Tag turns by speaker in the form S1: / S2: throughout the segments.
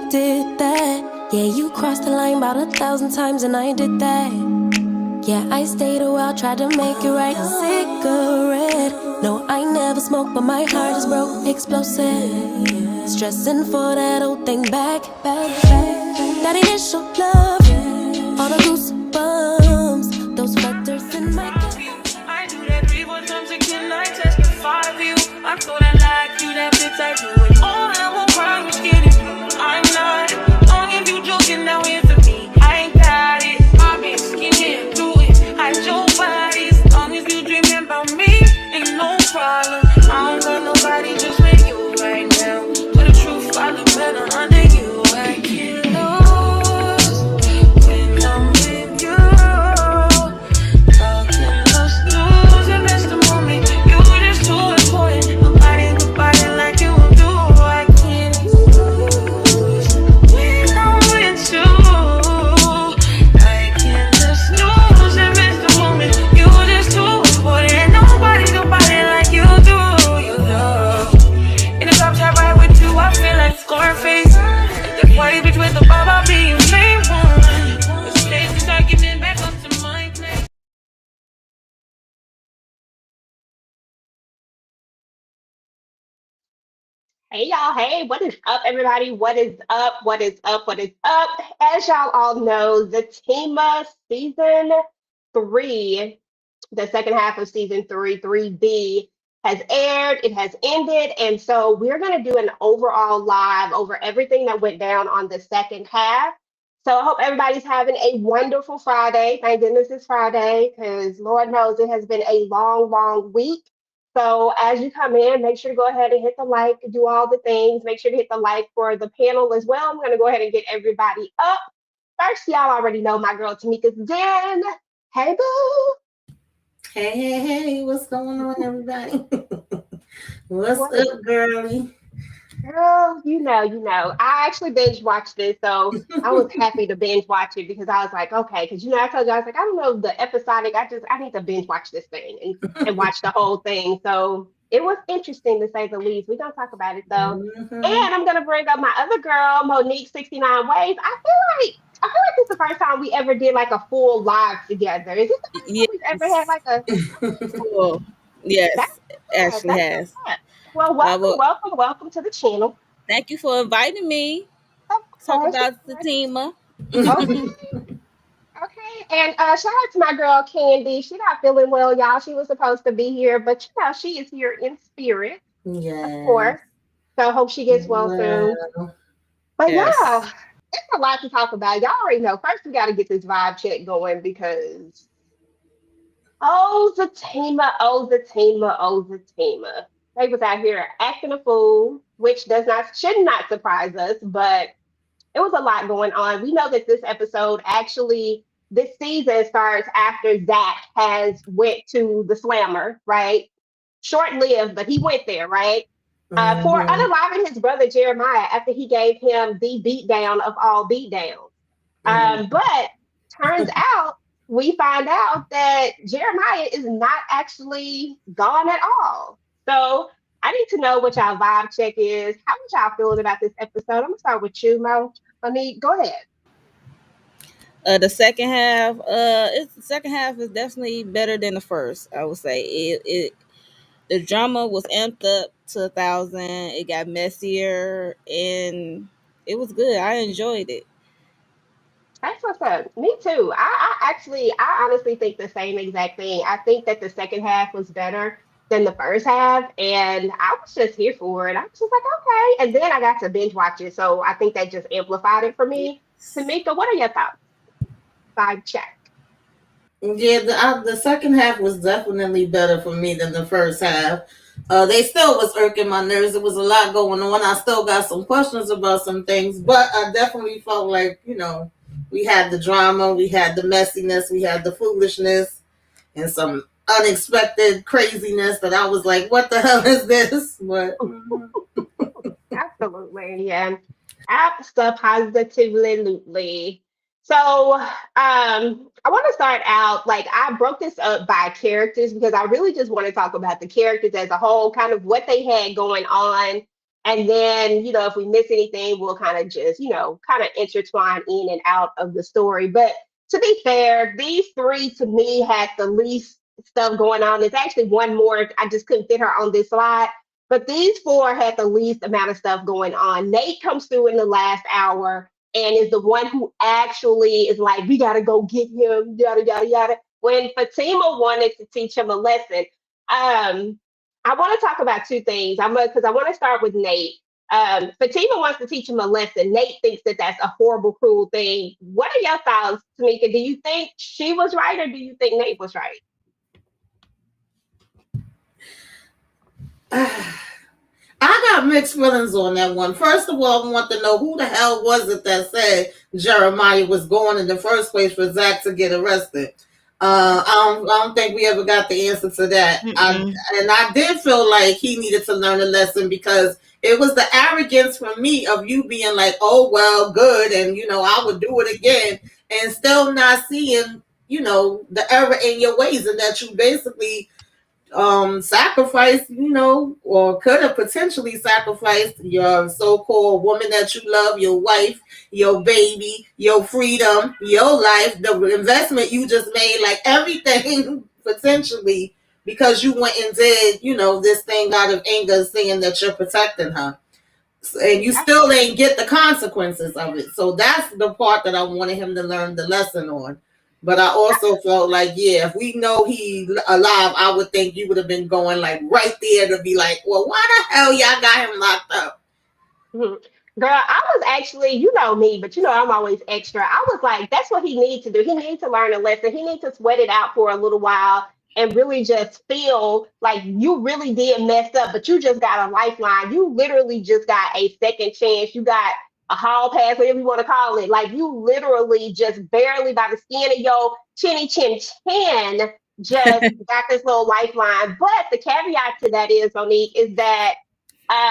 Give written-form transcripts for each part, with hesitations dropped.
S1: did that. Yeah, you crossed the line about 1,000 times and I did that. Yeah, I stayed a while, tried to make it right. Cigarette. No, I never smoked, but my heart is broke, explosive. Stressing for that old thing back. That initial love, all the goosebumps, those flutters in my
S2: I do that 3-4 times again, I testify for you. I'm so that like you, that bitch I do it. All I won't cry, was kidding. I'm not. Long if you joking, now answer me. I ain't got it. My bitch can't do it. Hide your body. As long as you dreaming about me, ain't no problem. I don't got nobody just with you right now. For the truth, I look better under you. I can't lose when I'm with you. How can I snooze and miss the moment? You just too important. Nobody like you do. I can't lose when I'm with you. I can't just snooze and miss the moment. You just too important. Nobody like you do. You know. In the top top right with you, I feel like Scarface. Like that white bitch with the bob, I'll be your main one. The stage is argument back up to my place.
S3: Hey y'all, hey, what is up, everybody? What is up? What is up? What is up? As y'all all know, Zatima season 3, the second half of season 3, 3B, has aired, it has ended, and so we're going to do an overall live over everything that went down on the second half. So I hope everybody's having a wonderful Friday. Thank goodness it's Friday, because Lord knows it has been a long, long week. So as you come in, make sure to go ahead and hit the like, do all the things. Make sure to hit the like for the panel as well. I'm going to go ahead and get everybody up. First, y'all already know my girl Tamieka's den. Hey, boo.
S4: Hey, what's going on, everybody? What's
S3: What?
S4: up, girlie?
S3: Girl, you know. I actually binge watched this, so I was happy to binge watch it because I was like, okay, because I told you I was like, I don't know the episodic. I need to binge watch this thing and watch the whole thing. So it was interesting to say the least. We're gonna talk about it though.
S4: Mm-hmm.
S3: And I'm gonna bring up my other girl, Monique 69 Ways. I feel like this is the first time we ever did like a full live together. Is this the first time we've ever had
S5: Yes.
S3: like a
S5: Cool.
S3: that's
S5: Yes,
S3: that's
S5: Ashley
S3: what's
S5: has.
S3: up. Well, welcome,
S5: Well,
S3: welcome, welcome to the channel.
S5: thank you for inviting me.
S3: Of
S5: Talk
S3: course, of
S5: about the
S3: course.
S5: team.
S3: Okay, okay. And shout out to my girl Candy. She not feeling well, y'all. She was supposed to be here, but she is here in spirit, of
S4: Yes.
S3: course. So I hope she gets well soon.
S4: Well,
S3: But
S5: Yes.
S3: yeah, it's a lot to talk about. Y'all already know. First, we got to get this vibe check going because oh Zatima. They was out here acting a fool, which should not surprise us, but it was a lot going on. We know that this season starts after Zach has went to the slammer, right? Short lived, but he went there, right? For
S4: mm-hmm.
S3: unaliving his brother Jeremiah after he gave him the beatdown of all beatdowns. But turns out we find out that Jeremiah is not actually gone at all. So I need to know what y'all vibe check is. How much y'all feeling about this episode? I'm gonna start with you, Mo. I mean, go ahead.
S5: The second half, the second half is definitely better than the first. I would say the drama was amped up to 1,000. It got messier, and it was good. I enjoyed it.
S3: That's what's up. Me too. I honestly think the same exact thing. I think that the second half was better than the first half, and I was just here for it. I was just like, okay. And then I got to binge watch it, so I think that just amplified it for me. Tamika, what are your thoughts? Vibe check.
S4: Yeah, the second half was definitely better for me than the first half. They still was irking my nerves. There was a lot going on. I still got some questions about some things, but I definitely felt like, we had the drama, we had the messiness, we had the foolishness, and some unexpected craziness that I was like, what the hell is this? But
S3: Absolutely, yeah. Absolutely. So, I want to start out like I broke this up by characters because I really just want to talk about the characters as a whole, kind of what they had going on. And then, if we miss anything, we'll kind of just, kind of intertwine in and out of the story. But to be fair, these three to me had the least stuff going on. There's actually one more. I just couldn't fit her on this slide. But these four had the least amount of stuff going on. Nate comes through in the last hour and is the one who actually is like, we got to go get him, yada, yada, yada. When Fatima wanted to teach him a lesson, I want to talk about two things. Because I want to start with Nate. Fatima wants to teach him a lesson. Nate thinks that that's a horrible, cruel thing. What are your thoughts, Tamieka? Do you think she was right, or do you think Nate was right?
S4: I got mixed feelings on that one. First of all, I want to know who the hell was it that said Jeremiah was going in the first place for Zac to get arrested. I don't think we ever got the answer to that. I did feel like he needed to learn a lesson because it was the arrogance from me of you being like, oh, well, good. And, I would do it again and still not seeing, the error in your ways and that you basically sacrificed, or could have potentially sacrificed your so-called woman that you love, your wife, your baby, your freedom, your life, the investment you just made, like everything potentially, because you went and did, this thing out of anger, saying that you're protecting her. And you still ain't get the consequences of it. So that's the part that I wanted him to learn the lesson on. But I also felt like, yeah, if we know he alive, I would think you would have been going like right there to be like, well, why the hell y'all got him locked up?
S3: Mm-hmm. Girl, I was actually, you know me, but I'm always extra. I was like, that's what he needs to do. He needs to learn a lesson. He needs to sweat it out for a little while and really just feel like you really did mess up, but you just got a lifeline. You literally just got a second chance. You got a hall pass, whatever you want to call it. Like you literally just barely by the skin of your chinny chin chin just got this little lifeline. But the caveat to that is, Monique, is that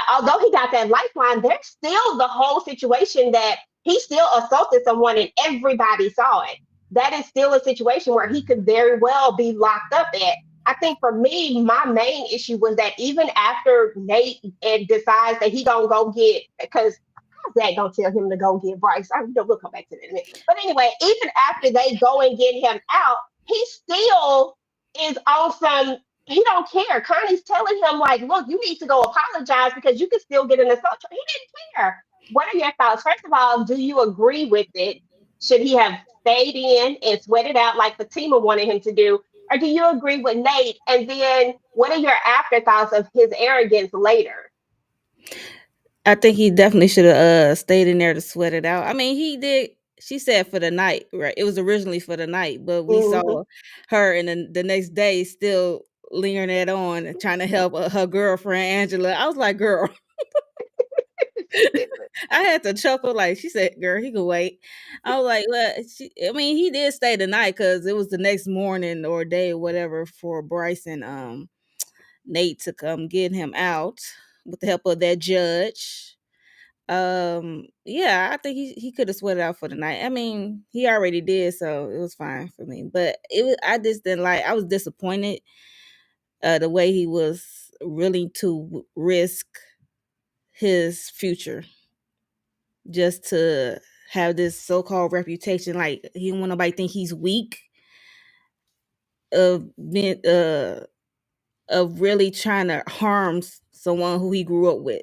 S3: although he got that lifeline, there's still the whole situation that he still assaulted someone and everybody saw it. That is still a situation where he could very well be locked up at. I think for me, my main issue was that even after Nate decides that he gonna go get, because Zach gonna tell him to go get Bryce. We'll come back to that in a minute. But anyway, even after they go and get him out, he still is on some. He don't care. Connie's telling him like, look, you need to go apologize because you can still get an assault. He didn't care. What are your thoughts? First of all, do you agree with it? Should he have stayed in and sweat it out like Fatima wanted him to do? Or do you agree with Nate? And then what are your afterthoughts of his arrogance later?
S5: I think he definitely should have stayed in there to sweat it out. I mean, he did. She said for the night, right? It was originally for the night, but we
S3: Mm-hmm.
S5: saw her and the next day still lingering it on and trying to help her girlfriend Angela. I was like, girl, I had to chuckle. Like she said, girl, he could wait. I was like, well, I mean, he did stay the night because it was the next morning or day or whatever for Bryce and Nate to come get him out with the help of that judge. Yeah, I think he could have sweated out for the night. I mean, he already did, so it was fine for me. But I just didn't like. I was disappointed the way he was willing to risk his future just to have this so-called reputation. Like he don't want nobody think he's weak of being of really trying to harm someone who he grew up with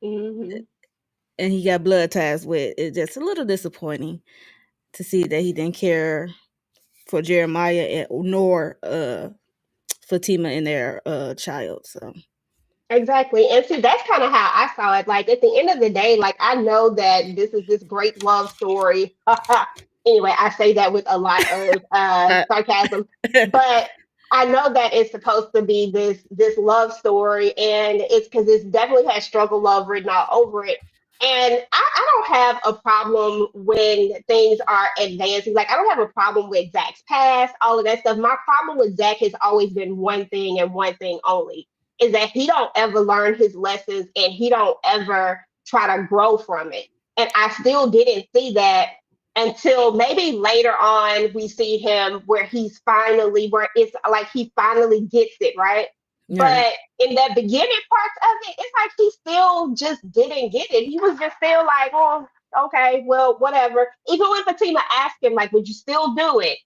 S3: Mm-hmm.
S5: and he got blood ties with. It's just a little disappointing to see that he didn't care for Jeremiah and, nor Fatima and their child. So
S3: Exactly. And see, that's kind of how I saw it. Like at the end of the day, like I know that this is this great love story. Anyway, I say that with a lot of
S5: uh,
S3: sarcasm, but I know that it's supposed to be this love story, and it's because it's definitely has struggle love written all over it. And I don't have a problem when things are advancing. Like I don't have a problem with Zach's past, all of that stuff. My problem with Zach has always been one thing and one thing only is that he don't ever learn his lessons and he don't ever try to grow from it. And I still didn't see that until maybe later on we see him where he's finally where it's like he finally gets it, right?
S5: Right.
S3: But in the beginning parts of it, it's like he still just didn't get it. He was just still like, oh, okay, well, whatever. Even when Fatima asked him, like, would you still do it?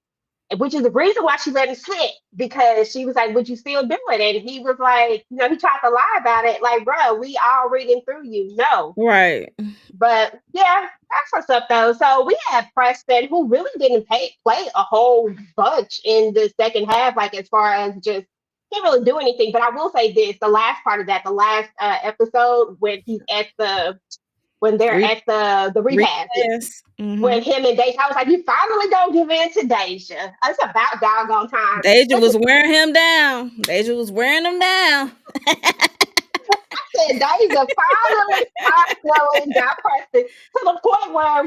S3: Which is the reason why she let him sit, because she was like, would you still do it? And he was like, he tried to lie about it. Like, bro, we all reading through you. No.
S5: Right.
S3: But yeah, that's what's up though. So we have Preston, who really didn't play a whole bunch in the second half, like as far as just can't really do anything. But I will say this: the last part of that, the last episode when they're
S5: Re-
S3: at the rehab,
S5: Recess.
S3: when him and Deja, I was like, you finally gonna give in to Deja. It's about doggone time.
S5: Deja was wearing him down. Deja was wearing him down.
S3: Said Deja finally got Preston to the point where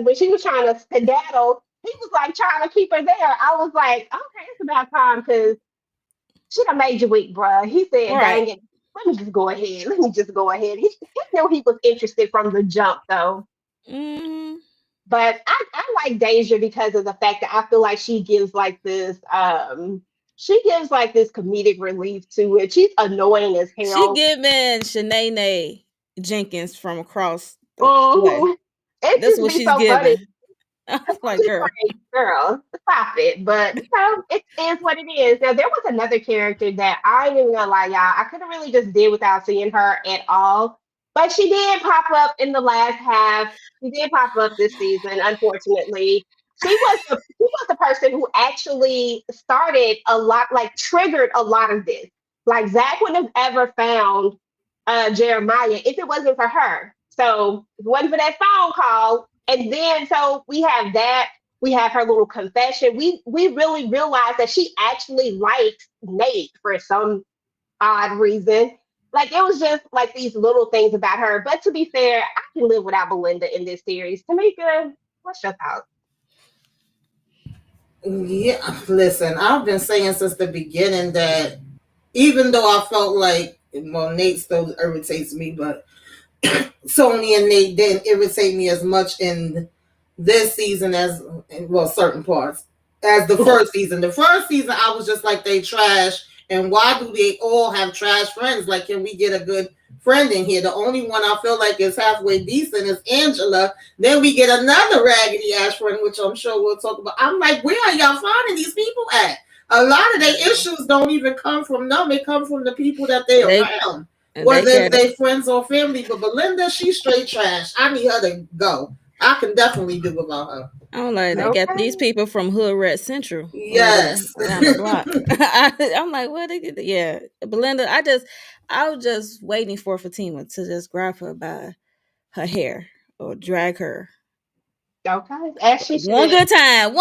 S3: when she was trying to skedaddle, he was like trying to keep her there. I was like, okay, it's about time because she done made you weak, bruh. He said,
S5: Right.
S3: dang it, let me just go ahead. Let me just go ahead. He knew he was interested from the jump though.
S5: Mm-hmm.
S3: But I like Deja because of the fact that I feel like she gives like this comedic relief to it. She's annoying as
S5: She
S3: hell.
S5: giving Shanae Jenkins from across the way.
S3: Mm-hmm. It
S5: That's
S3: just
S5: what
S3: be
S5: she's
S3: so funny.
S5: giving. I was like,
S3: Just
S5: girl.
S3: like, girl, stop it. But it is what it is. Now there was another character that I ain't even gonna lie, y'all. I could have really just did without seeing her at all. But she did pop up in the last half. She did pop up this season, unfortunately. She was the person who actually started a lot, like triggered a lot of this. Like Zach wouldn't have ever found Jeremiah if it wasn't for her. So if it wasn't for that phone call, and then so we have that. We have her little confession. We really realize that she actually likes Nate for some odd reason. Like it was just like these little things about her. But to be fair, I can live without Belinda in this series. Tamieka, what's your thoughts?
S4: Yeah, listen, I've been saying since the beginning that even though I felt like, well, Nate still irritates me, but Sony and Nate didn't irritate me as much in this season as, well, certain parts as the first season. The first season, I was just like, they trash. And why do they all have trash friends? Like, can we get a good friend in here? The only one I feel like is halfway decent is Angela. Then we get another raggedy ass friend, which I'm sure we'll talk about. I'm like, where are y'all finding these people at? A lot of their issues don't even come from them. They come from the people that they around. Whether they friends or family. But Belinda, she's straight trash. I need her to go. I can definitely do without her.
S5: I'm like, they got these people from Hood Red Central.
S4: Yes.
S5: Around the block. I'm like, what they get? Yeah. Belinda, I was just waiting for Fatima to just grab her by her hair or drag her.
S3: Okay. As she should.
S5: One good time.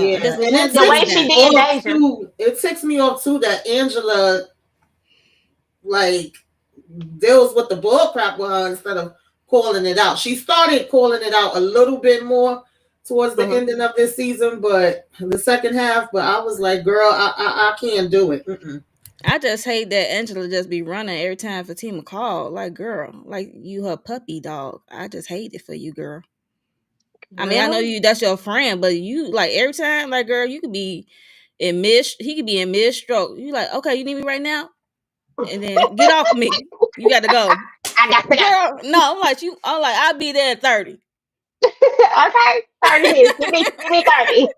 S4: Yeah.
S5: Just
S4: And
S5: one
S3: the way she did Deja.
S4: It ticks me off too that Angela like deals with the bull crap with her instead of calling it out. She started calling it out a little bit more towards the ending of this season, but the second half. But I was like, girl, I can't do it. Mm-mm.
S5: I just hate that Angela just be running every time Fatima call. Like, girl, like you her puppy dog. I just hate it for you, girl. I mean, I know that's your friend, but you like every time, like, girl, you could be he could be in mid stroke. You like, okay, you need me right now? And then get off me. You got to go.
S3: I got to
S5: go. Girl, no, I'm like, I'll be there at 30.
S3: Okay, 30 minutes. Give me 30.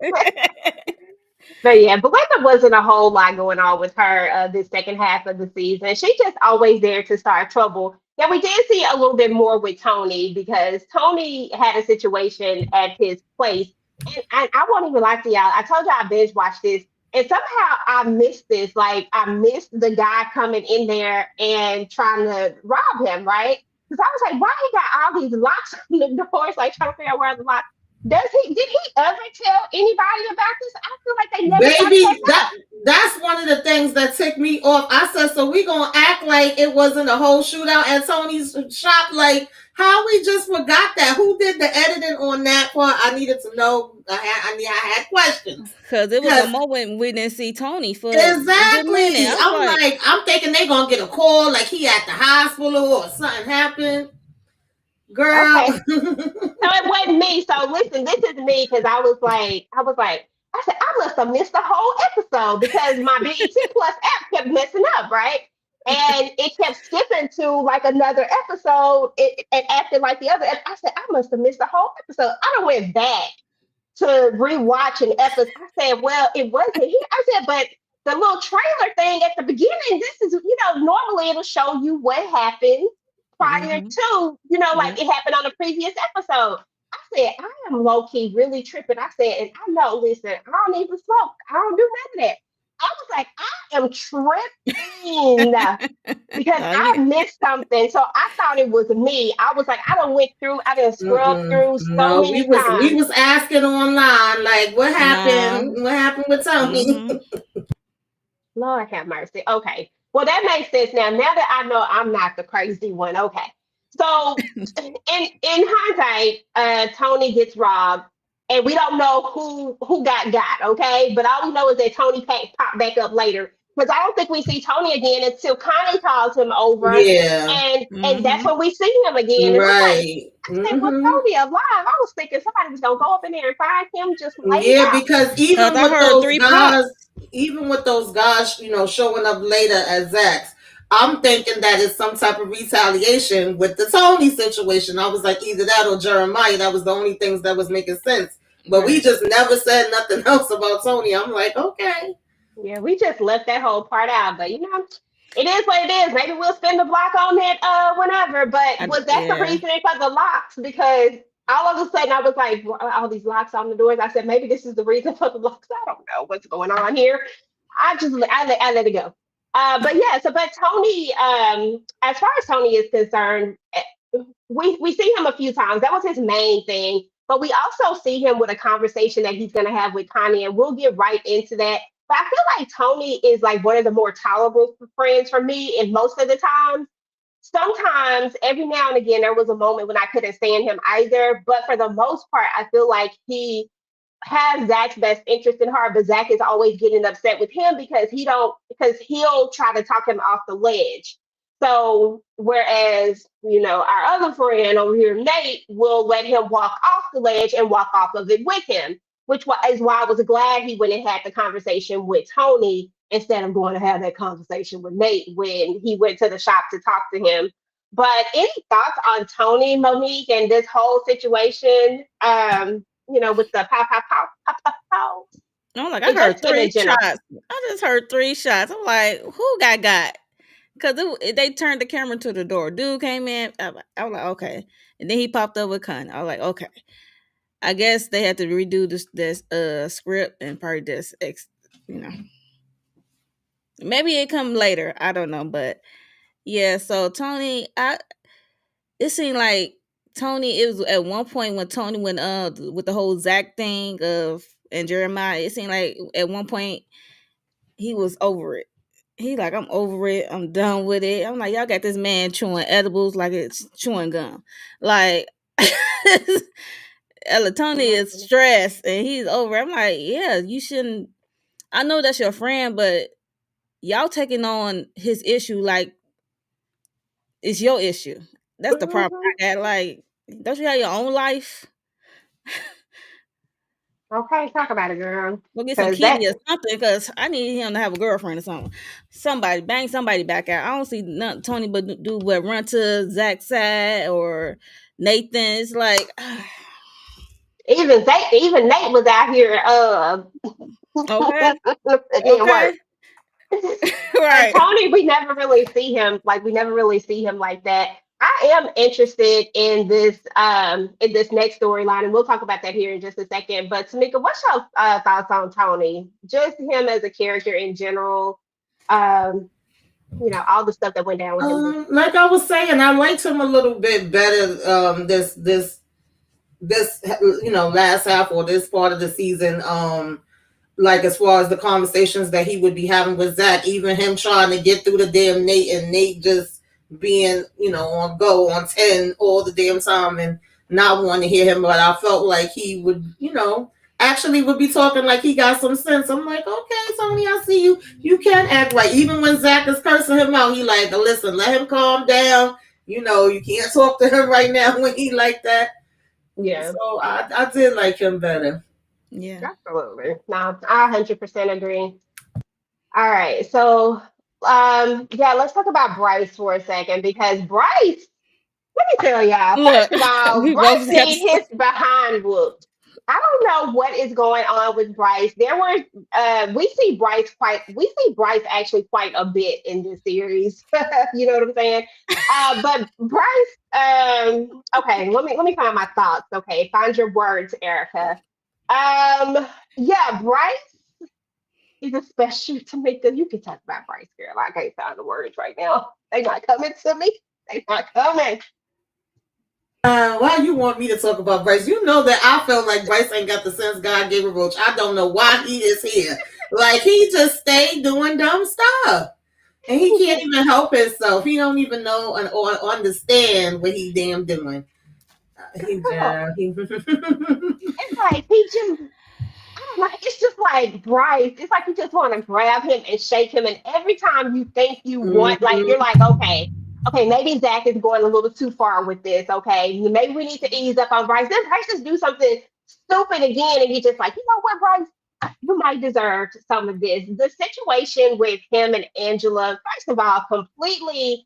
S3: But yeah, Belinda wasn't a whole lot going on with her this second half of the season. She just always there to start trouble. Yeah, we did see a little bit more with Tony because Tony had a situation at his place. And I won't even lie to y'all. I told y'all I binge watched this. And somehow I missed this. Like I missed the guy coming in there and trying to rob him, right? Because I was like, why he got all these locks on the doors, like trying to figure out where the locks. Did he ever tell anybody about this? I feel like they never.
S4: Baby, that's one of the things that ticked me off. I said, so we gonna act like it wasn't a whole shootout at Tony's shop. Like, how we just forgot that? Who did the editing on that part? I needed to know. I had questions.
S5: Because it was a moment we didn't see Tony for
S4: exactly. I'm thinking they gonna get a call like he at the hospital or something happened. Girl.
S3: Okay. So it wasn't me. So listen, this is me because I was like, I said, I must have missed the whole episode because my BET Plus app kept messing up, right? And it kept skipping to like another episode and acting like the other. I said, I must have missed the whole episode. I done went back to rewatch an episode. I said, well, it wasn't here. I said, but the little trailer thing at the beginning, this is, normally it'll show you what happened prior
S5: Mm-hmm.
S3: to,
S5: Yeah.
S3: like it happened on a previous episode. I said, I am low key really tripping. I said, and I know, listen, I don't even smoke. I don't do none of that. I was like, I am tripping because
S5: Oh,
S3: I
S5: yeah.
S3: missed something. So I thought it was me. I was like, I done scrubbed
S4: Mm-mm.
S3: through so
S4: No, we
S3: many
S4: was
S3: times.
S4: asking online like what happened?
S5: No.
S4: What happened with Tony?
S5: Mm-hmm.
S3: Lord have mercy. Okay. Well, that makes sense now. Now that I know I'm not the crazy one. Okay. So in hindsight, Tony gets robbed, and we don't know who got. Okay, but all we know is that Tony popped back up later because I don't think we see Tony again until Connie calls him over,
S4: Yeah.
S3: and that's
S5: Mm-hmm.
S3: when we see him again. And I'm like,
S4: Right.
S3: I said, well,
S4: Hmm.
S3: Tony alive. I was thinking somebody was gonna go up in there and find him just laid
S4: Yeah,
S3: out.
S4: because
S5: Cause I heard 3 pops.
S4: even with those guys, showing up later as Zach's, I'm thinking that it's some type of retaliation with the Tony situation. I was like, either that or Jeremiah. That was the only things that was making sense. But we
S5: Right.
S4: just never said nothing else about Tony. I'm like, okay.
S3: Yeah, we just left that whole part out, but it is what it is. Maybe we'll spin the block on that whenever. But was that the
S5: Yeah.
S3: reasoning for the locks? Because all of a sudden I was like, all these locks on the doors. I said maybe this is the reason for the locks. I don't know what's going on here. I let it go. But yeah, but Tony, as far as Tony is concerned, we see him a few times. That was his main thing. But we also see him with a conversation that he's going to have with Connie, and we'll get right into that. But I feel like Tony is like one of the more tolerable friends for me, and most of the time. Sometimes, every now and again, there was a moment when I couldn't stand him either. But for the most part, I feel like he has Zach's best interest in heart, but Zach is always getting upset with him because he'll try to talk him off the ledge. So whereas, our other friend over here, Nate, will let him walk off the ledge and walk off of it with him, is why I was glad he went and had the conversation with Tony instead of going to have that conversation with Nate when he went to the shop to talk to him. But any thoughts on Tony, Monique, and this whole situation? With the pow, pow, pow, pow, pow, pow.
S5: I'm like, I
S3: And just
S5: heard
S3: him in
S5: three
S3: general.
S5: shots. I just heard 3 shots. I'm like, who got? Because they turned the camera to the door. Dude came in. I was like, okay. And then he popped up with Connie. I was like, okay. I guess they had to redo this script and probably just maybe it come later. I don't know, but yeah. So Tony, it seemed like Tony. It was at one point when Tony went with the whole Zac thing of and Jeremiah. It seemed like at one point he was over it. He like, I'm over it. I'm done with it. I'm like, y'all got this man chewing edibles like it's chewing gum. Like Tony is stressed and he's over. I'm like, yeah, you shouldn't. I know that's your friend, but y'all taking on his issue like it's your issue. That's the problem
S3: Mhm.
S5: I got. Like, don't you have your own life?
S3: Okay, talk about it, girl.
S5: Go get some
S3: Because
S5: kitty or something, because I need him to have a girlfriend or something. Somebody bang somebody back out. I don't see nothing Tony but do what run to Zach's side or Nathan. It's like
S3: even Nate was out here
S5: okay,
S3: it didn't
S5: okay,
S3: work. But
S5: right.
S3: Tony, we never really see him like that. I am interested in this next storyline, and we'll talk about that here in just a second. But Tamika, what's your thoughts on Tony? Just him as a character in general. Um, all the stuff that went down with him.
S4: Like I was saying, I liked him a little bit better. This last half or this part of the season. Like as far as the conversations that he would be having with Zach, even him trying to get through the damn Nate and Nate just being, on go on 10 all the damn time and not wanting to hear him. But I felt like he would, actually would be talking like he got some sense. I'm like, okay, Tony, I see you. You can't act right. Even when Zach is cursing him out, he like, listen, let him calm down. You can't talk to him right now when he like that.
S3: Yeah.
S4: So I did like him better.
S5: Yeah.
S3: Absolutely. No, I 100% agree. All right. So, yeah, let's talk about Bryce for a second because Bryce, let me tell y'all,
S5: Look,
S3: first of all,
S5: we both
S3: Bryce
S5: got to
S3: need
S5: say.
S3: his behind whooped. I don't know what is going on with Bryce. We see Bryce actually quite a bit in this series. You know what I'm saying? But Bryce, okay, let me find my thoughts. Okay, find your words, Erica. Yeah, Bryce is a special Tamieka. You can talk about Bryce, girl. I can't find the words right now. They not coming to me. They not coming.
S4: Why you want me to talk about Bryce? You know that I felt like Bryce ain't got the sense God gave a roach. I don't know why he is here. Like he just stayed doing dumb stuff. And he can't even help himself. He don't even know or understand what he damn doing. He,
S3: Girl,
S4: he
S3: it's like he just I don't know. It's just like Bryce. It's like you just want to grab him and shake him. And every time you think you want, like, you're
S4: Mhm.
S3: like, okay, maybe Zach is going a little too far with this. Okay, maybe we need to ease up on Bryce. Then Bryce just do something stupid again. And you're just like, you know what, Bryce? You might deserve some of this. The situation with him and Angela, first of all, completely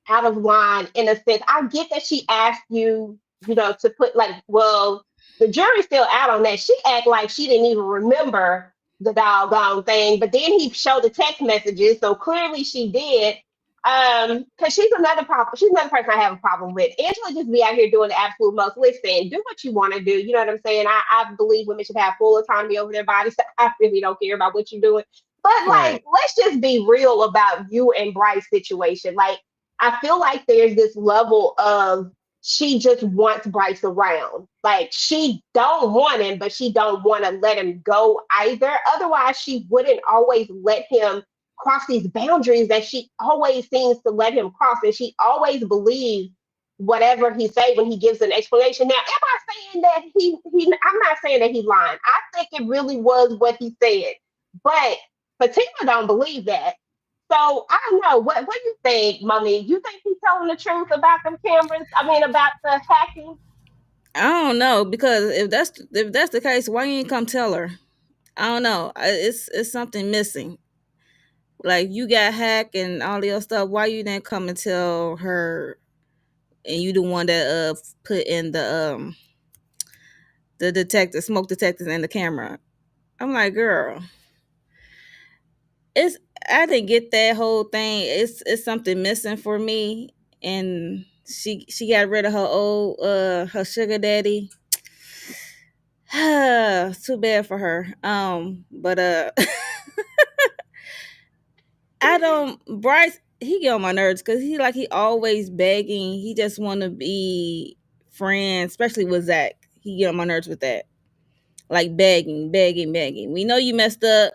S3: out of line in a sense. I get that she asked you, to put like, well, the jury's still out on that. She act like she didn't even remember the doggone thing, but then he showed the text messages, so clearly she did. Because she's another problem. She's another person I have a problem with. Angela just be out here doing the absolute most. Listen, do what you want to do. You know what I'm saying? I believe women should have full autonomy over their bodies. So I really don't care about what you're doing. But like,
S5: Right.
S3: let's just be real about you and Bryce situation. Like, I feel like there's this level of she just wants Bryce around. Like she don't want him, but she don't want to let him go either. Otherwise, she wouldn't always let him cross these boundaries that she always seems to let him cross, and she always believes whatever he say when he gives an explanation. Now, am I saying that he? I'm not saying that he's lying. I think it really was what he said, but Fatima don't believe that. So I don't know. What do you think, Mommy? You think he's telling the truth about them cameras? I mean, about the hacking?
S5: I don't know because if that's the case, why you ain't come tell her? I don't know. It's something missing. Like you got hacked and all your stuff. Why you didn't come and tell her? And you the one that put in the detector, smoke detectors, and the camera. I'm like, girl, it's I didn't get that whole thing. It's something missing for me. And she got rid of her old her sugar daddy. Too bad for her. But I don't Bryce, he get on my nerves because he always begging. He just wanna be friends, especially with Zach. He get on my nerves with that. Like begging, begging, begging. We know you messed up.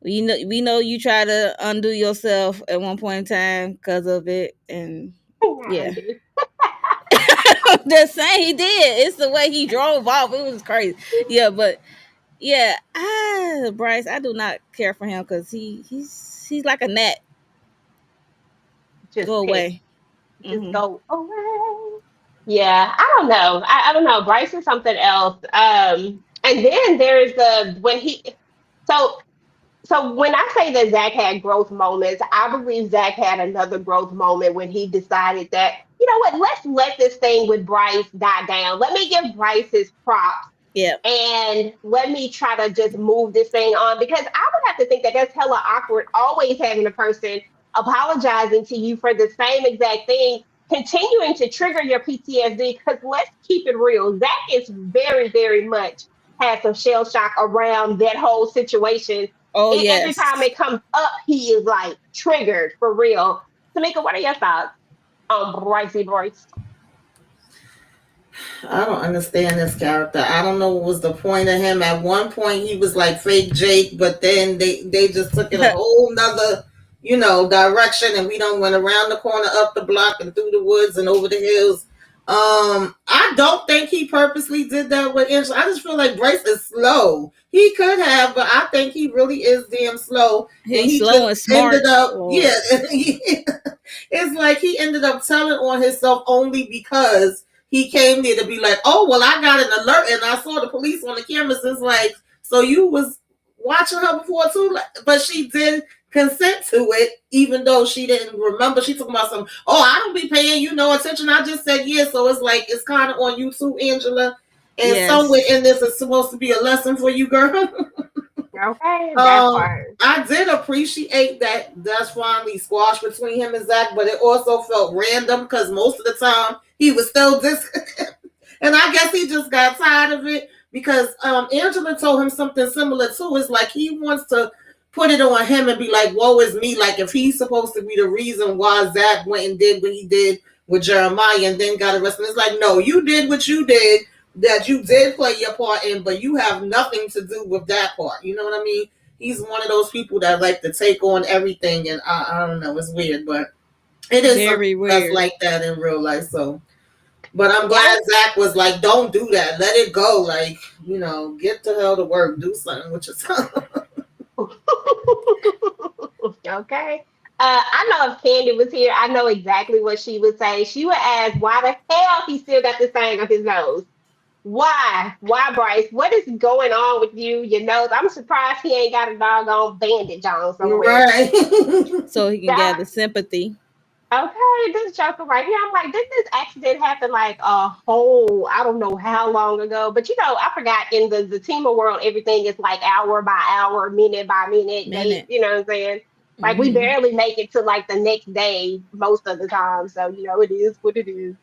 S5: We know you try to undo yourself at one point in time because of it, and yeah, I'm just saying he did. It's the way he drove off. It was crazy. Yeah, but yeah, Bryce, I do not care for him because he's like a gnat.
S3: Just
S5: Go
S3: piss.
S5: away.
S3: Just
S5: Hmm.
S3: go away. Yeah, I don't know. I don't know. Bryce is something else. And then there's the when he so So when I say that Zach had growth moments, I believe Zach had another growth moment when he decided that, you know what, let's let this thing with Bryce die down. Let me give Bryce his props
S5: Yeah.
S3: and let me try to just move this thing on because I would have to think that that's hella awkward always having a person apologizing to you for the same exact thing, continuing to trigger your PTSD. Because let's keep it real, Zach is very, very much had some shell shock around that whole situation.
S5: Oh
S3: And every time
S5: yes.
S3: it comes up, he is like triggered for real. Tamika, what are your thoughts on Brycey Bryce?
S4: I don't understand this character. I don't know what was the point of him. At one point, he was like fake Jake, but then they just took it a whole nother, direction, and we don't went around the corner, up the block, and through the woods and over the hills. I don't think he purposely did that with Angela. I just feel like Bryce is slow. He could have, but I think he really is damn slow, and
S5: He's
S4: he
S5: slow
S4: just
S5: and
S4: ended
S5: smart.
S4: up,
S5: Or
S4: yeah. It's like he ended up telling on himself only because he came there to be like, oh, well, I got an alert and I saw the police on the cameras. It's like, so you was watching her before too? But she did consent to it, even though she didn't remember. She talking about some, oh, I don't be paying you no attention. I just said yes. So it's like, it's kind of on you too, Angela. And somewhere in this is supposed to be a lesson for you, girl.
S3: Okay, that part.
S4: I did appreciate that that's finally squashed between him and Zac, but it also felt random because most of the time he was still and I guess he just got tired of it because Angela told him something similar too. It's like he wants to put it on him and be like, woe is me. Like if he's supposed to be the reason why Zac went and did what he did with Jeremiah and then got arrested. It's like, no, you did what you did, that you did play your part in, but you have nothing to do with that part. You know what I mean? He's one of those people that like to take on everything, and I don't know, it's weird, but it is very weird. That's like that in real life. So, but I'm glad Zac was like, don't do that, let it go, like, you know, get the hell to work, do something with yourself.
S3: Okay. I know if Khandi was here, I know exactly what she would say. She would ask why the hell he still got this thing on his nose. Why? Why, Bryce? What is going on with you? Your nose? I'm surprised he ain't got a doggone bandage on somewhere.
S4: Right.
S5: So he can gather sympathy.
S3: Okay, this joker right here. I'm like, this accident happened like a whole, I don't know how long ago. But you know, I forgot in the Zatima world, everything is like hour by hour, minute by minute, day. You know what I'm saying? Like we barely make it to like the next day most of the time. So, you know, it is what it is.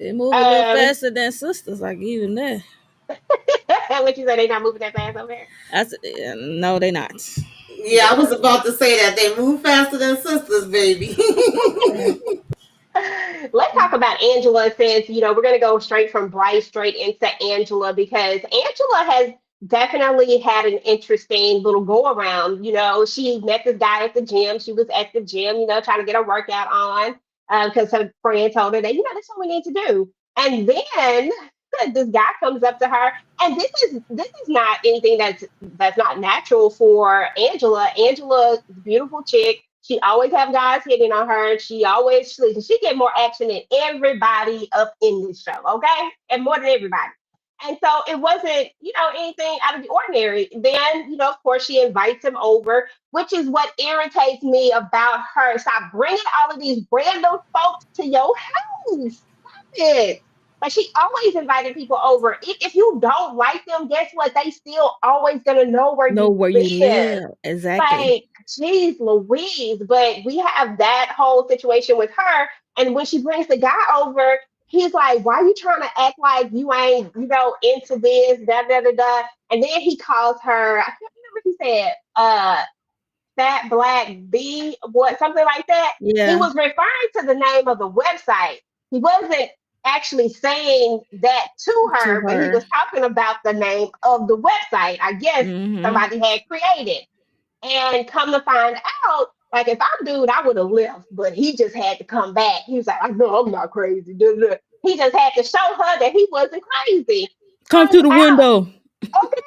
S5: It move a little faster than sisters, like even there.
S3: What you say, they not moving that fast over there?
S5: No, they not.
S4: Yeah, I was about to say that they move faster than sisters, baby.
S3: Let's talk about Angela since, you know, we're going to go straight from Bryce straight into Angela because Angela has definitely had an interesting little go around. You know, she met this guy at the gym. She was at the gym, you know, trying to get her workout on because her friend told her that, you know, that's what we need to do. And then this guy comes up to her, and this is not anything that's not natural for Angela. Angela, beautiful chick. She always have guys hitting on her. She always sleeps. She get more action than everybody up in this show, okay? And more than everybody. And so it wasn't, you know, anything out of the ordinary. Then, you know, of course, she invites him over, which is what irritates me about her. Stop bringing all of these random folks to your house. Stop it. Like she always invited people over. If you don't like them, guess what? They still always gonna know where you live.
S5: Exactly.
S3: Like, geez, Louise. But we have that whole situation with her. And when she brings the guy over, he's like, "Why are you trying to act like you ain't, you know, into this?" Da da da da. And then he calls her. I can't remember what he said. Fat Black B, what something like that.
S5: Yeah.
S3: He was referring to the name of the website. He wasn't actually saying that to her, but he was talking about the name of the website. I guess somebody had created. And come to find out, like if I'm dude, I would have left, but he just had to come back. He was like, "I know I'm not crazy." He just had to show her that he wasn't crazy.
S5: Come through the window.
S3: Okay,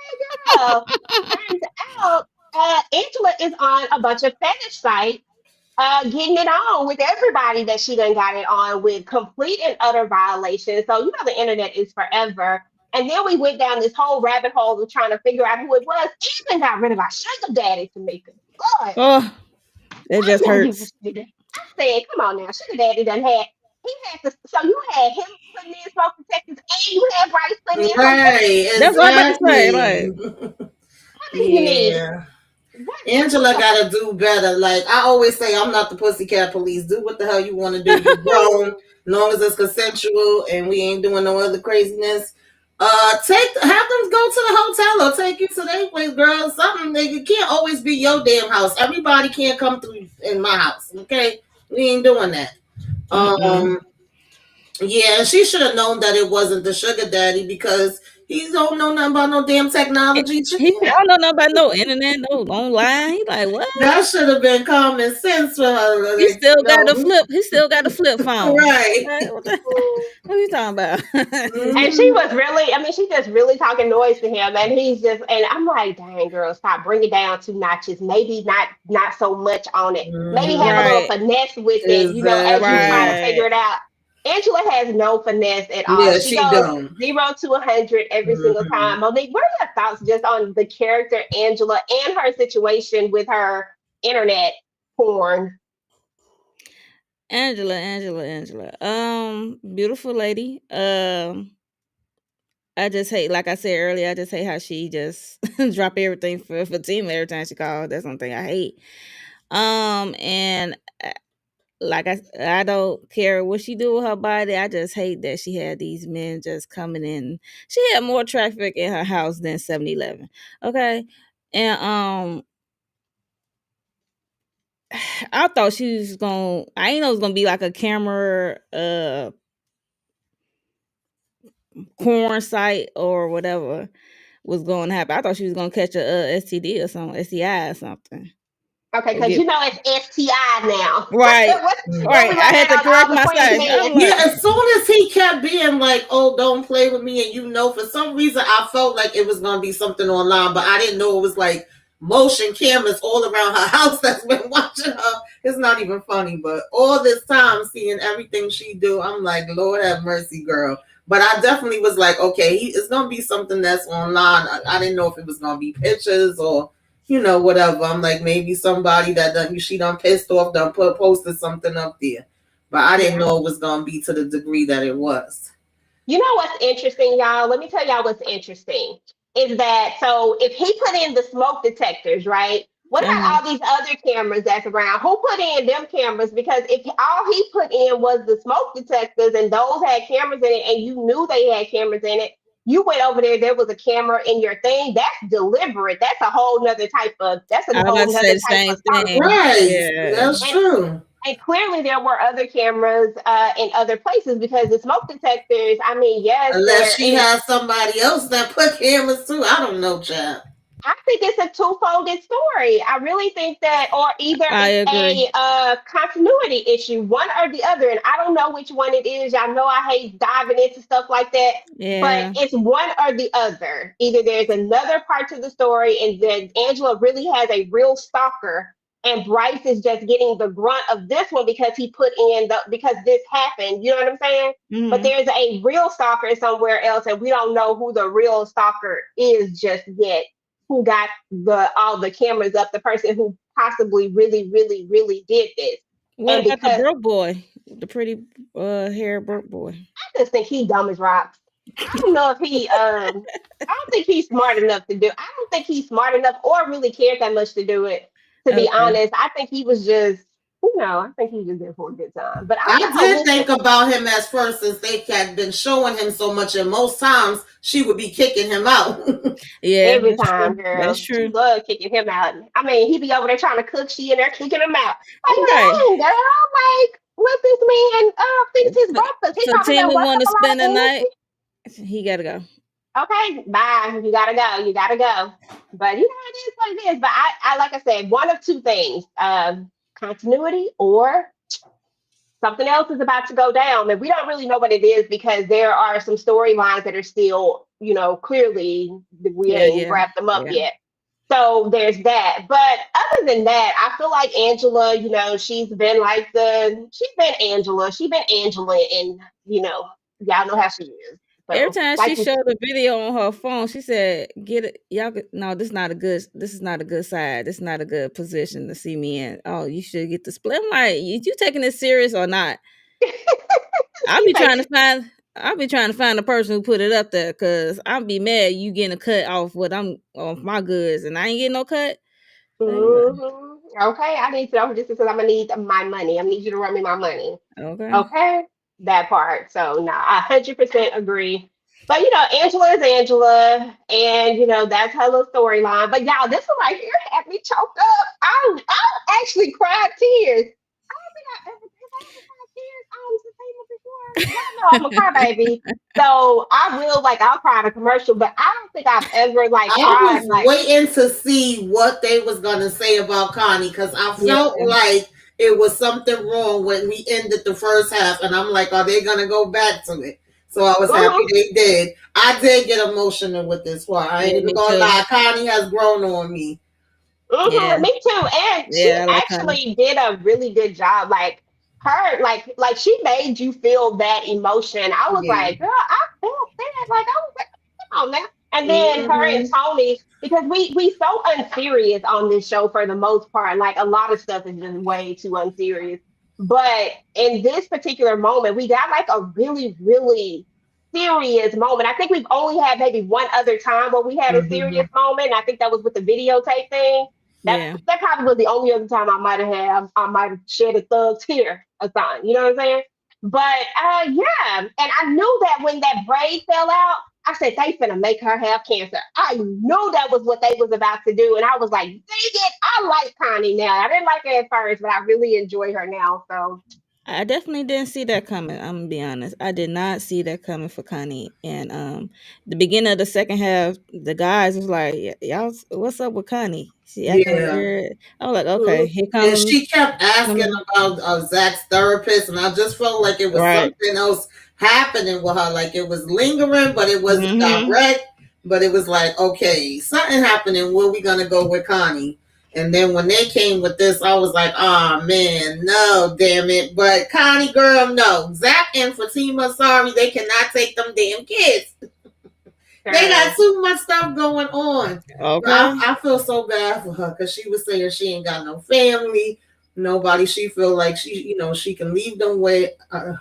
S3: girl. Turns out Angela is on a bunch of fetish sites, getting it on with everybody that she done got it on with, complete and utter violations. So, you know, the internet is forever. And then we went down this whole rabbit hole of trying to figure out who it was. Even got rid of our sugar daddy, Tamieka.
S5: Oh, it just hurts.
S3: I said, come on now, sugar daddy done had. He had to, so you had him putting in smoke detectors and you had Bryce putting in smoke detectors.
S5: That's what I'm about to say. Like,
S3: what do you mean?
S4: Angela gotta do better. Like I always say, I'm not the pussycat police. Do what the hell you want to do. You're grown, as long as it's consensual and we ain't doing no other craziness. Have them go to the hotel or take you to their place, girl. Something it can't always be your damn house. Everybody can't come through in my house. Okay, we ain't doing that. Yeah, she should have known that it wasn't the sugar daddy because he don't know nothing about no damn technology.
S5: He don't know nothing about no internet, no online. He like, what?
S4: That should have been common sense for her.
S5: He still got the flip. He still got the flip phone.
S4: Right.
S5: Like, what are you talking about?
S3: And she was really, I mean, she just really talking noise to him, and he's just, and I'm like, dang, girl, stop, bring it down 2 notches. Maybe not so much on it. Maybe have a little finesse with it, you know, as you try to figure it out. Angela has no finesse at all.
S4: Yeah,
S3: She
S4: she
S3: goes
S4: don't.
S3: 0 to 100 every single
S4: Mhm.
S3: time. Monique, what are your thoughts just on the character Angela and her situation with her internet porn?
S5: Angela. Beautiful lady. I just hate, like I said earlier, I just hate how she just drop everything for Fatima every time she calls. That's one thing I hate. And like I don't care what she do with her body. I just hate that she had these men just coming in. She had more traffic in her house than 7-Eleven. Okay. And I thought she was gonna I didn't know it was gonna be like a camera porn site or whatever was going to happen. I thought she was gonna catch a STD or something, STI or something.
S3: Okay,
S5: Or
S3: because
S5: get
S3: you know it's STI now.
S5: right,
S3: what we
S5: right. I
S3: learning
S5: had to
S3: on all
S5: correct
S3: the Queen's
S5: myself.
S3: men?
S5: I'm
S4: Yeah,
S5: like,
S4: as soon as he kept being like, "Oh, don't play with me," and for some reason I felt like it was gonna be something online, but I didn't know it was like motion cameras all around her house that's been watching her. It's not even funny, but all this time seeing everything she do, I'm like, Lord have mercy, girl. But I definitely was like, okay, it's gonna be something that's online. I didn't know if it was gonna be pictures or whatever. I'm like, maybe somebody that she done pissed off, done posted something up there. But I didn't
S3: Yeah.
S4: know it was gonna be to the degree that it was.
S3: You know what's interesting, y'all? Let me tell y'all what's interesting is that so if he put in the smoke detectors, right? What about
S5: uh-huh.
S3: all these other cameras that's around? Who put in them cameras? Because if all he put in was the smoke detectors and those had cameras in it and you knew they had cameras in it, you went over there was a camera in your thing. That's deliberate. That's
S5: I
S3: a
S5: was about
S3: whole
S5: to say
S3: nother
S5: the
S3: type
S5: same
S3: of stalker.
S5: thing.
S4: Right.
S5: Yeah.
S4: That's
S3: And
S4: true.
S3: and clearly there were other cameras in other places because the smoke detectors, I mean, yes,
S4: Unless
S3: they're
S4: she
S3: in.
S4: has somebody else that put cameras too. I don't know, child.
S3: I think it's a two-folded story. I really think that, or either
S5: I
S3: it's
S5: agree.
S3: a continuity issue, one or the other. And I don't know which one it is. Y'all know I hate diving into stuff like that, but
S5: Yeah.
S3: it's one or the other. Either there's another part to the story, and then Angela really has a real stalker, and Bryce is just getting the grunt of this one because he put in because this happened. You know what I'm saying? But
S5: Hmm.
S3: there's a real stalker somewhere else, and we don't know who the real stalker is just yet, who got the all the cameras up, the person who possibly really, really, really did this.
S5: What
S3: And
S5: about the
S3: because
S5: broke boy? The pretty hair broke boy.
S3: I just think he dumb as rocks. I don't know if I don't think he's smart enough to do. I don't think he's smart enough or really cared that much to do it. To be
S5: Okay.
S3: honest, I think he was just, I think he was just there for a good time. But
S4: I
S3: I
S4: did
S3: will say
S4: think about him as first since they had been showing him so much, and most times she would be kicking him out.
S5: Yeah,
S3: every
S5: that's
S3: time,
S5: true. That's
S3: girl. She
S5: true.
S3: loved kicking him out. I mean, he be over there trying to cook, she in there kicking him out. Like,
S5: Right.
S3: dang, girl, like, let this man fix his breakfast. He talking
S5: Fatima
S3: about what's
S5: want
S3: up
S5: to
S3: a lot
S5: spend
S3: of
S5: the
S3: energy.
S5: night. He gotta go.
S3: Okay, bye. You gotta go. You gotta go. But you know it is what it is. But I like I said, one of two things: continuity or something else is about to go down. And we don't really know what it is because there are some storylines that are still, clearly we
S5: Yeah,
S3: ain't
S5: yeah,
S3: wrapped them up
S5: yeah.
S3: yet. So there's that. But other than that, I feel like Angela, she's been Angela. She's been Angela and y'all know how she is.
S5: Every
S3: So
S5: time she
S3: like you
S5: showed a video on her phone, she said, "Get it, y'all. No, this is not a good. This is not a good side. This is not a good position to see me in. Oh, you should get the split." I'm like, you taking this serious or not? I'll
S3: she
S5: be
S3: say,
S5: trying to find. I'll be trying to find the person who put it up there because I'll be mad you getting a cut off what I'm off my goods and I ain't getting no cut.
S3: okay, I need to know just because I'm gonna need my money. I need you to run me my money.
S5: Okay.
S3: Okay, that part. So no, I 100% agree. But Angela is Angela, and that's her little storyline. But y'all, this one right here had me choked up. I actually cried tears. I don't think have I ever cried tears on Zatima before. Y'all know I'm a crybaby, so I will I'll cry in a commercial, but I don't think I've ever
S4: I
S3: cried
S4: was waiting to see what they was gonna say about Connie because I
S3: yeah.
S4: felt like it was something wrong when we ended the first half, and I'm like, are they gonna go back to it? So I was happy
S3: Mhm.
S4: they did. I did get emotional with this one. I ain't
S5: Yeah,
S4: even
S5: me
S4: gonna
S5: too.
S4: lie. Connie has grown on me.
S5: Yeah,
S3: Me too. And she
S5: yeah, I like Connie.
S3: actually did a really good job. Like her, like she made you feel that emotion. I was
S4: Yeah.
S3: like, girl, I felt that. Like I was like, come on now. And then her and
S4: Hmm.
S3: Tony, because we so unserious on this show for the most part. Like a lot of stuff is just way too unserious. But in this particular moment, we got like a really, really serious moment. I think we've only had maybe one other time where we had a serious
S4: Hmm.
S3: moment. And I think that was with the videotape thing.
S5: Yeah.
S3: That probably was the only other time I might have shed a thug's tear a sign. You know what I'm saying? But yeah, and I knew that when that braid fell out, I said they finna make her have cancer. I knew that was what they was about to do, and I was like, dang it, I like Connie now. I didn't like her at first, but I really enjoy her now. So
S5: I definitely didn't see that coming. I'm gonna be honest. I did not see that coming for Connie. And the beginning of the second half, the guys was like, Y'all, what's up with Connie? She acting
S4: Yeah.
S5: weird." I was like, "Okay,
S3: mhm.
S5: here
S4: And
S5: come."
S4: she kept asking about Zach's therapist, and I just felt like it was
S5: Right.
S4: something else happening with her. Like it was lingering, but it wasn't
S5: Mm-hmm.
S4: direct. But it was like, okay, something happening. Where we gonna go with Connie? And then when they came with this, I was like, oh man, no, damn it. But Connie, girl, no. Zac and Fatima, sorry, they cannot take them damn kids. They got
S3: Sure.
S4: too much stuff going on. But
S5: Okay.
S4: I feel so bad for her because she was saying she ain't got no family, nobody. She feel like she can leave them with.
S5: Her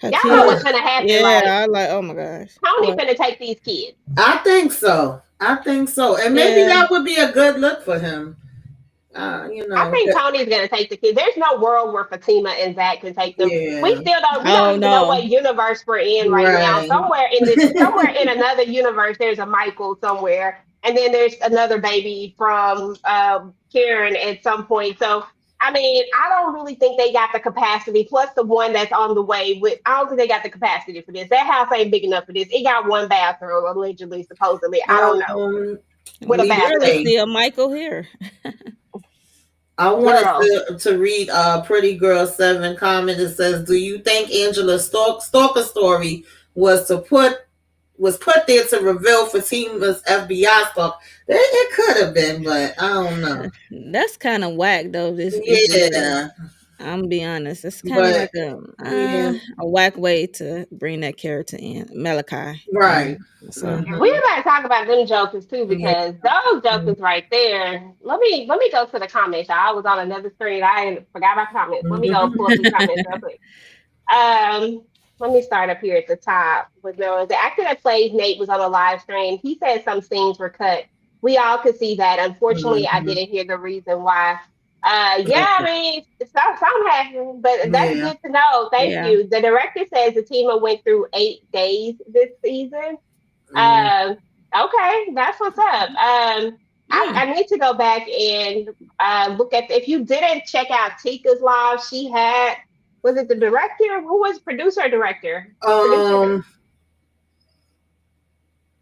S3: Y'all know
S5: kids.
S3: what's gonna happen,
S5: Yeah,
S3: right?
S5: I was like, oh my gosh.
S3: Tony
S5: What?
S3: finna take these kids.
S4: I think so. I think so, and maybe
S5: Yeah.
S4: that would be a good look for him.
S3: I think Tony's gonna take the kids. There's no world where Fatima and Zach can take them. We
S4: Yeah,
S3: still don't. We don't
S5: Oh
S3: even know what
S5: no.
S3: universe we're in right now.
S4: right.
S3: Somewhere in another universe, there's a Michael somewhere, and then there's another baby from Karen at some point. So I mean, I don't really think they got the capacity. Plus the one that's on the way with, I don't think they got the capacity for this. That house ain't big enough for this. It got one bathroom, allegedly, supposedly. I don't know, with a
S5: We
S4: We
S5: barely
S3: bathroom,
S4: say.
S5: see a Michael here.
S4: I wanted
S3: girl.
S4: to read Pretty Girl 7 comment that says, do you think Angela's stalker story was to put was put there to reveal Fatima's FBI stalk? It could have been, but I don't know.
S5: That's kind of whack though. This if you look at it.
S4: Yeah,
S5: I'm gonna be honest. It's kind of
S4: but
S5: like
S4: yeah,
S5: a whack way to bring that character in, Malachi.
S4: right.
S5: So
S3: We
S4: Hmm.
S3: about to talk about them jokers too,
S4: Yeah.
S3: because those jokers right there. Let me go to the comments. I was on another screen. Forgot about comments. Let me go pull up these comments real quick. Um, Let me start up here at the top. With the actor that plays Nate was on a live stream. He said some scenes were cut. We all could see that. Unfortunately, I
S4: Hmm.
S3: didn't hear the reason why. Yeah, I
S4: Okay.
S3: mean, some happened, but that's
S4: Yeah.
S3: good to know. Thank
S5: yeah.
S3: you. The director says the team went through 8 days this season.
S4: Mm.
S3: um, okay, that's what's up.
S5: Mm.
S3: I need to go back and look at if you didn't check out Tika's live, she had, was it the director? Who was producer or director? Producer.
S4: Um,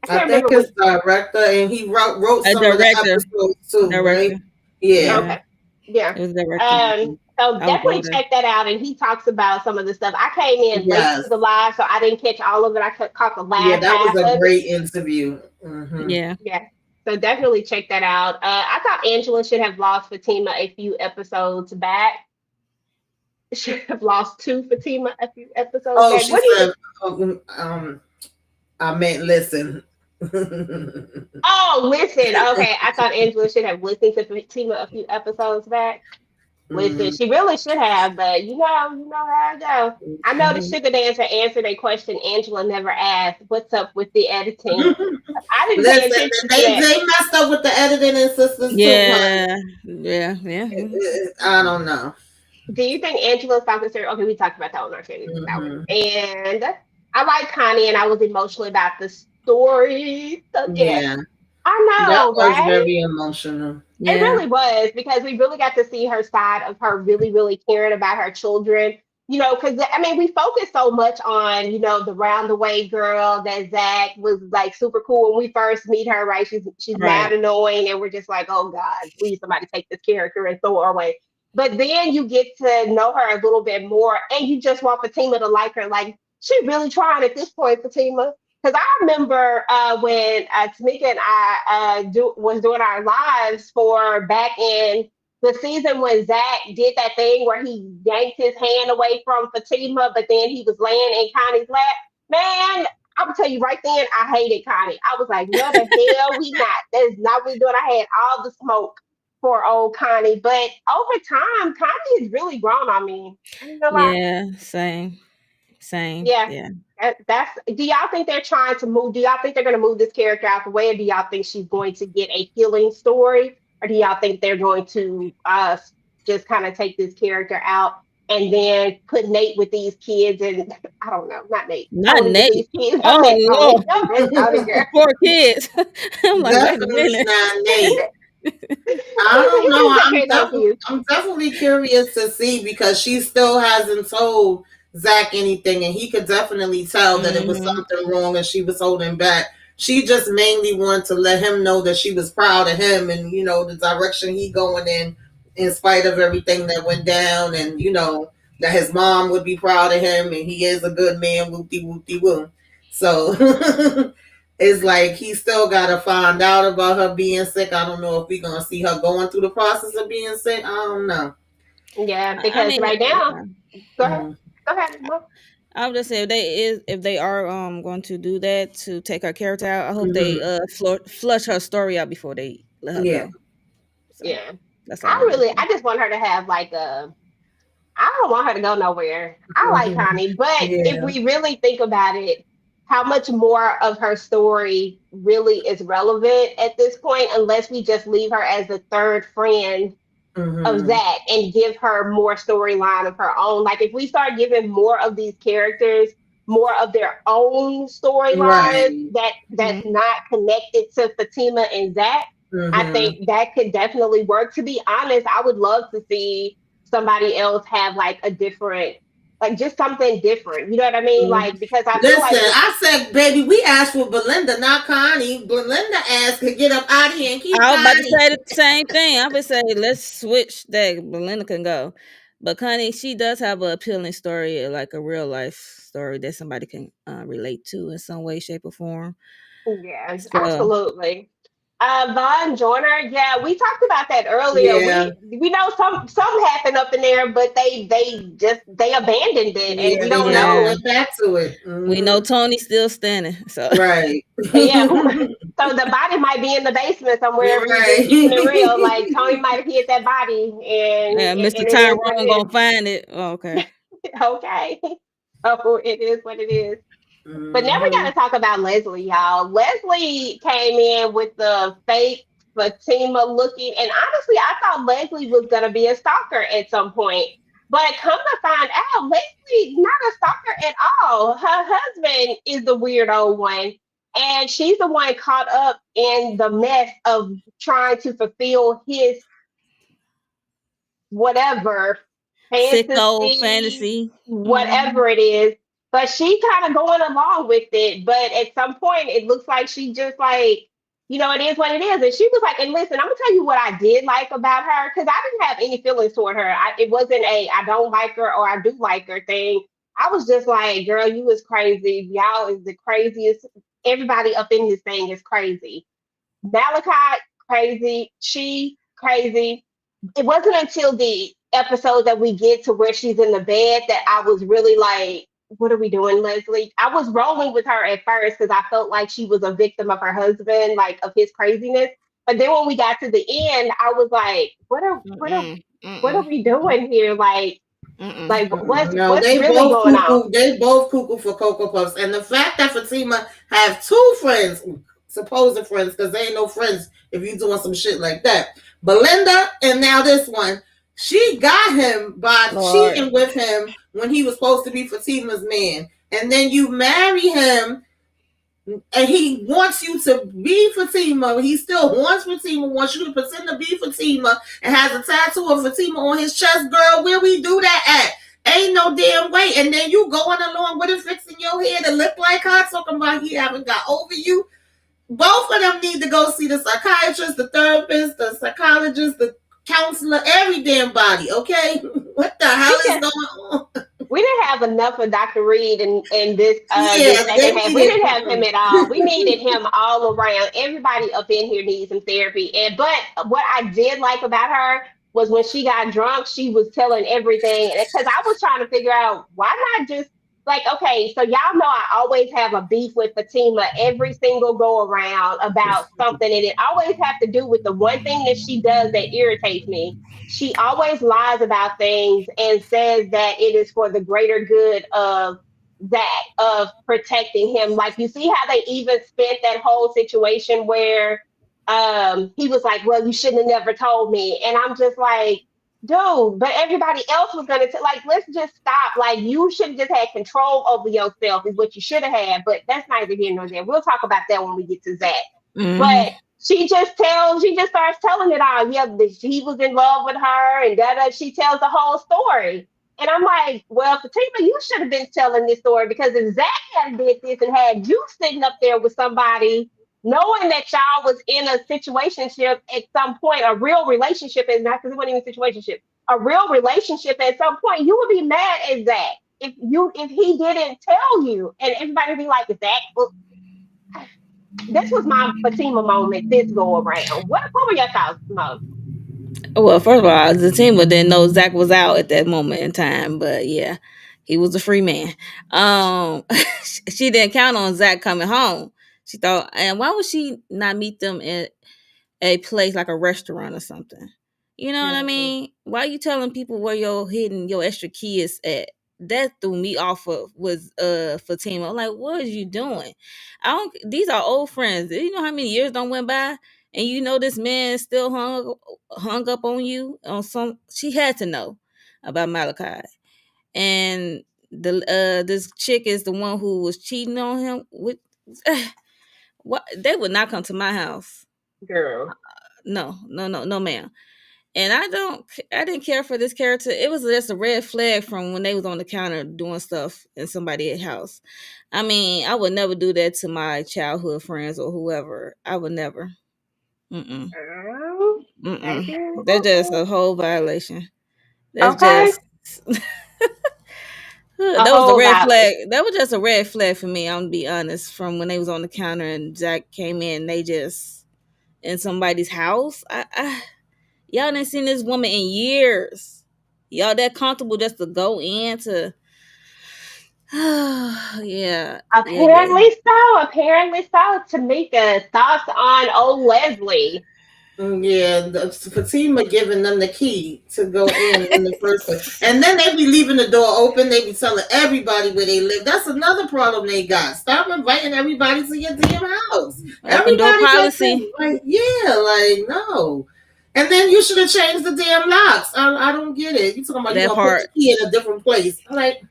S3: I
S4: I
S3: can't
S4: think
S3: remember which.
S4: it's director, and he wrote
S5: A
S4: some of the
S5: director.
S4: episodes too,
S5: Director.
S4: right? Yeah.
S5: Yeah.
S3: Okay. Yeah.
S5: It was director.
S3: So
S5: I would go
S3: definitely
S5: there.
S3: check that out. And he talks about some of the stuff. I came in late
S4: Yes.
S3: to the live, so I didn't catch all of it. Caught the
S4: Yeah,
S3: last
S4: that was
S3: half
S4: a
S3: of it.
S4: great interview. Hmm.
S5: Yeah.
S3: Yeah. So definitely check that out. I thought Angela should have lost Fatima a few episodes back. Should have lost to Fatima a few episodes
S4: Oh,
S3: back.
S4: she
S3: What do you?
S4: said, I meant listen.
S3: Oh, listen. Okay, I thought Angela should have listened to Fatima a few episodes back. Listen,
S4: Mm.
S3: she really should have, but you know how it goes. I know the sugar dancer answered a question Angela never asked. What's up with the editing? I didn't pay
S4: Listen,
S3: attention to
S4: they
S3: that.
S4: they messed up with the editing and systems too, honey.
S5: Yeah. Yeah. Yeah.
S4: I don't know.
S3: Do you think Angela's talking to her? Okay, we talked about that on our series about
S4: Hmm.
S3: it. And I like Connie, and I was emotional about the story. So yeah,
S4: Yeah,
S3: I
S4: that
S3: know,
S4: was
S3: right?
S4: very emotional.
S3: It
S5: Yeah.
S3: really was, because we really got to see her side of her really, really caring about her children. Because I mean, we focus so much on, the round the way girl that Zach was like super cool when we first meet her, right? She's mad
S5: Right.
S3: annoying, and we're just like, oh God, please somebody take this character and throw her away. But then you get to know her a little bit more, and you just want Fatima to like her. Like, she really trying at this point, Fatima. Because I remember when Tamieka and I was doing our lives for back in the season when Zac did that thing where he yanked his hand away from Fatima, but then he was laying in Connie's lap. Man, I will tell you right then, I hated Connie. I was like, no, the hell we not. That is not what we doing. I had all the smoke for old Connie. But over time, Connie has really grown on me. I ain't gonna lie.
S5: Yeah, same. Same.
S3: Yeah.
S5: Yeah.
S3: That's. Do y'all think they're trying to move? Do y'all think they're going to move this character out the way, or do y'all think she's going to get a healing story, or do y'all think they're going to just kind of take this character out and then put Nate with these kids? And I don't know, not Nate,
S5: Not
S3: Tony with
S5: Nate.
S3: these kids. I
S5: Oh
S3: meant Tony.
S5: Lord.
S3: I meant Tony, girl.
S5: Poor kids. I'm like, wait a
S4: Definitely
S5: minute.
S4: not Nate. I
S3: He's,
S4: don't know.
S3: he's okay though, he is.
S4: I'm definitely curious to see because she still hasn't told Zac anything, and he could definitely tell that it was something wrong and she was holding back. She just mainly wanted to let him know that she was proud of him and the direction he going in spite of everything that went down, and that his mom would be proud of him and he is a good man. Whoopty whoopty woo. So. It's like he still got to find out about her being sick. I don't know if we're going to see her going through the process of being sick. I don't know.
S3: Yeah,
S5: I
S3: because
S5: mean,
S3: right now, go ahead. Go ahead. Mo.
S5: I would just say if they are going to do that to take her character out, I hope they flush her story out before they let her
S4: Yeah.
S5: go. So
S3: Yeah.
S5: that's all.
S3: I just want her to have like I don't want her to go nowhere. I like Connie, but if we really think about it, how much more of her story really is relevant at this point, unless we just leave her as the third friend of Zac and give her more storyline of her own. Like if we start giving more of these characters more of their own storylines that's not connected to Fatima and Zac, I think that could definitely work. To be honest, I would love to see somebody else have like a different, like just something different. You know what I mean? Like because I feel
S4: Listen,
S3: like
S4: I said, baby, we asked for Belinda, not Connie. Belinda asked to get up out of here and keep
S5: I was about to
S4: Connie.
S5: say the same thing. I would say let's switch that. Belinda can go, but Connie, she does have an appealing story, like a real life story that somebody can relate to in some way, shape, or form.
S3: yeah,
S5: So
S3: absolutely. Von Joyner, yeah, we talked about that earlier.
S4: Yeah.
S3: We know some happened up in there, but they abandoned it, and
S4: Yeah,
S3: we
S4: they
S3: don't
S4: never
S3: know.
S4: went back to it.
S5: we know Tony's still standing. So
S4: Right.
S3: Yeah, so the body might be in the basement somewhere. If we just keeping it real, like Tony might have hit that body,
S5: yeah, Mr.
S3: and it is what
S5: Tyrone
S3: it
S5: gonna find it. Oh, okay.
S3: is. Okay, oh, it is what it is. But now we got to talk about Leslie, y'all. Leslie came in with the fake Fatima looking, and honestly, I thought Leslie was going to be a stalker at some point. But come to find out, Leslie not a stalker at all. Her husband is the weirdo one, and she's the one caught up in the mess of trying to fulfill his whatever
S5: Sicko
S3: fantasy,
S5: fantasy.
S3: whatever it is. But she kind of going along with it. But at some point, it looks like she just like, it is what it is. And she was like, and listen, I'm gonna tell you what I did like about her because I didn't have any feelings toward her. It wasn't a I don't like her or I do like her thing. I was just like, girl, you is crazy. Y'all is the craziest. Everybody up in this thing is crazy. Malachi, crazy. She, crazy. It wasn't until the episode that we get to where she's in the bed that I was really like, what are we doing, Leslie? I was rolling with her at first because I felt like she was a victim of her husband, like of his craziness. But then when we got to the end, I was like, what are we doing here? Like
S4: No,
S3: what's
S4: they
S3: really
S4: both
S3: going on?
S4: cuckoo. They both cuckoo for Cocoa Puffs, and the fact that Fatima have two friends, supposed friends, because they ain't no friends if you doing some shit like that. Belinda and now this one, she got him by
S5: Lord.
S4: cheating with him when he was supposed to be Fatima's man, and then you marry him. And he wants you to be Fatima. He still wants Fatima, wants you to pretend to be Fatima, and has a tattoo of Fatima on his chest. Girl, where we do that at? Ain't no damn way. And then you going along with it, fixing your hair to look like her, talking about he haven't got over you. Both of them need to go see the psychiatrist, the therapist, the psychologist, the counselor, every damn body, okay? What the hell is going on?
S3: We didn't have enough of Dr. Reed in this
S4: Yeah,
S3: this second half. We didn't have him at all. We needed him all around. Everybody up in here needs some therapy. But what I did like about her was when she got drunk, she was telling everything. Because I was trying to figure out why not just like, okay, so y'all know I always have a beef with Fatima every single go around about something, and it always have to do with the one thing that she does that irritates me. She always lies about things and says that it is for the greater good of Zach, of protecting him. Like you see how they even spent that whole situation where he was like, well, you shouldn't have never told me. And I'm just like, dude, but everybody else was gonna like, let's just stop. Like, you should have just had control over yourself, is what you should have had. But that's neither here nor there. We'll talk about that when we get to Zach.
S5: Hmm.
S3: But she just starts telling it all. Yeah, he was in love with her, and she tells the whole story. And I'm like, well, Fatima, you should have been telling this story, because if Zach had did this and had you sitting up there with somebody, knowing that y'all was in a situationship at some point, a real relationship, is not, because it wasn't even a situationship, a real relationship at some point, you would be mad at Zach if he didn't tell you, and everybody would be like, Zach. Well, this was my Fatima moment this go around. What were your thoughts, Mo?
S5: Well, first of all, Zatima didn't know Zach was out at that moment in time, but yeah, he was a free man. Um, she didn't count on Zach coming home. She thought, and why would she not meet them at a place like a restaurant or something? You know what I
S3: Mhm.
S5: mean? Why are you telling people where your extra key is at? That threw me off of was Fatima. I'm like, what are you doing? I don't. These are old friends. You know how many years don't went by, and you know this man still hung up on you on some. She had to know about Malachi, and this chick is the one who was cheating on him with. What, they would not come to my house.
S3: Girl.
S5: No, no, no, no, ma'am. And I didn't care for this character. It was just a red flag from when they was on the counter doing stuff in somebody's house. I mean, I would never do that to my childhood friends or whoever. I would never. Mm-mm.
S3: Girl,
S5: Mm-mm.
S3: baby.
S5: That's just a whole violation. That's
S3: Okay.
S5: just
S3: A
S5: that was a
S3: whole
S5: red flag.
S3: violation.
S5: That was just a red flag for me. I'm gonna be honest. From when they was on the counter and Zach came in, they just in somebody's house. Y'all didn't seen this woman in years. Y'all that comfortable just to go in to yeah, yeah,
S3: Apparently so. Apparently so. Tamika, thoughts on old Leslie?
S4: Yeah, Fatima giving them the key to go in the first place, and then they be leaving the door open. They be telling everybody where they live. That's another problem they got. Stop inviting everybody to your damn house.
S5: open door
S4: Everybody just
S5: policy.
S4: like, yeah, like no. And then you should have changed the damn locks. I don't get it. You talking about you
S5: That
S4: gonna put the
S5: part.
S4: key in a different place? I'm like,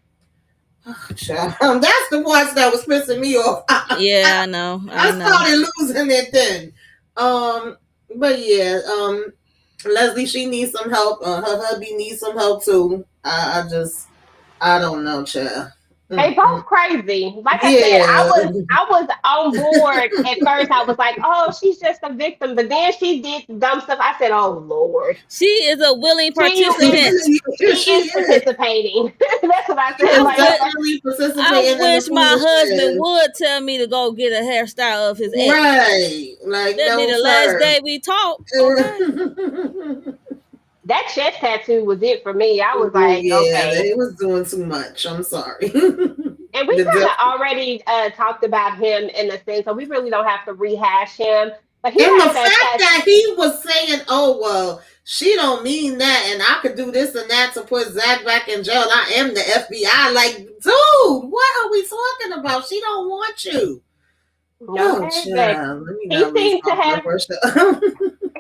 S4: oh, child. That's the ones that was pissing me off.
S5: Yeah, I know. I
S4: I
S5: know.
S4: started losing it then. But yeah, Leslie, she needs some help. Her hubby needs some help too. I don't know, child.
S3: They both
S4: Mm-mm.
S3: crazy. Like I said,
S4: Yeah,
S3: I was on board at first. I was like, oh, she's just a victim. But then she did dumb stuff. I said, oh Lord.
S5: She is a willing
S3: She is
S5: participant.
S3: she
S4: she
S3: is
S4: is.
S3: participating. That's what I said.
S4: She's
S5: I
S3: Like,
S5: would
S3: okay.
S4: definitely
S5: I
S4: participating in the
S5: wish my husband
S4: foolishness.
S5: would tell me to go get a hairstyle of his ex.
S4: Right. Like,
S5: That'd be
S4: no,
S5: the last
S4: sir.
S5: day we talk. Okay.
S3: That chest tattoo was it for me. I was like,
S4: Yeah,
S3: okay.
S4: they was doing too much. I'm sorry.
S3: And we
S4: the
S3: kind
S4: def-
S3: of already talked about him in a sense, so we really don't have to rehash him. But he
S4: And the
S3: has that
S4: fact
S3: tattoo.
S4: that he was saying, "Oh well, she don't mean that, and I could do this and that to put Zach back in jail. I am the FBI." Like, dude, what are we talking about? She don't want you. Oh,
S3: Okay, but
S4: child, let me
S3: he
S4: not lose
S3: seemed to
S4: my blood
S3: have
S4: pressure.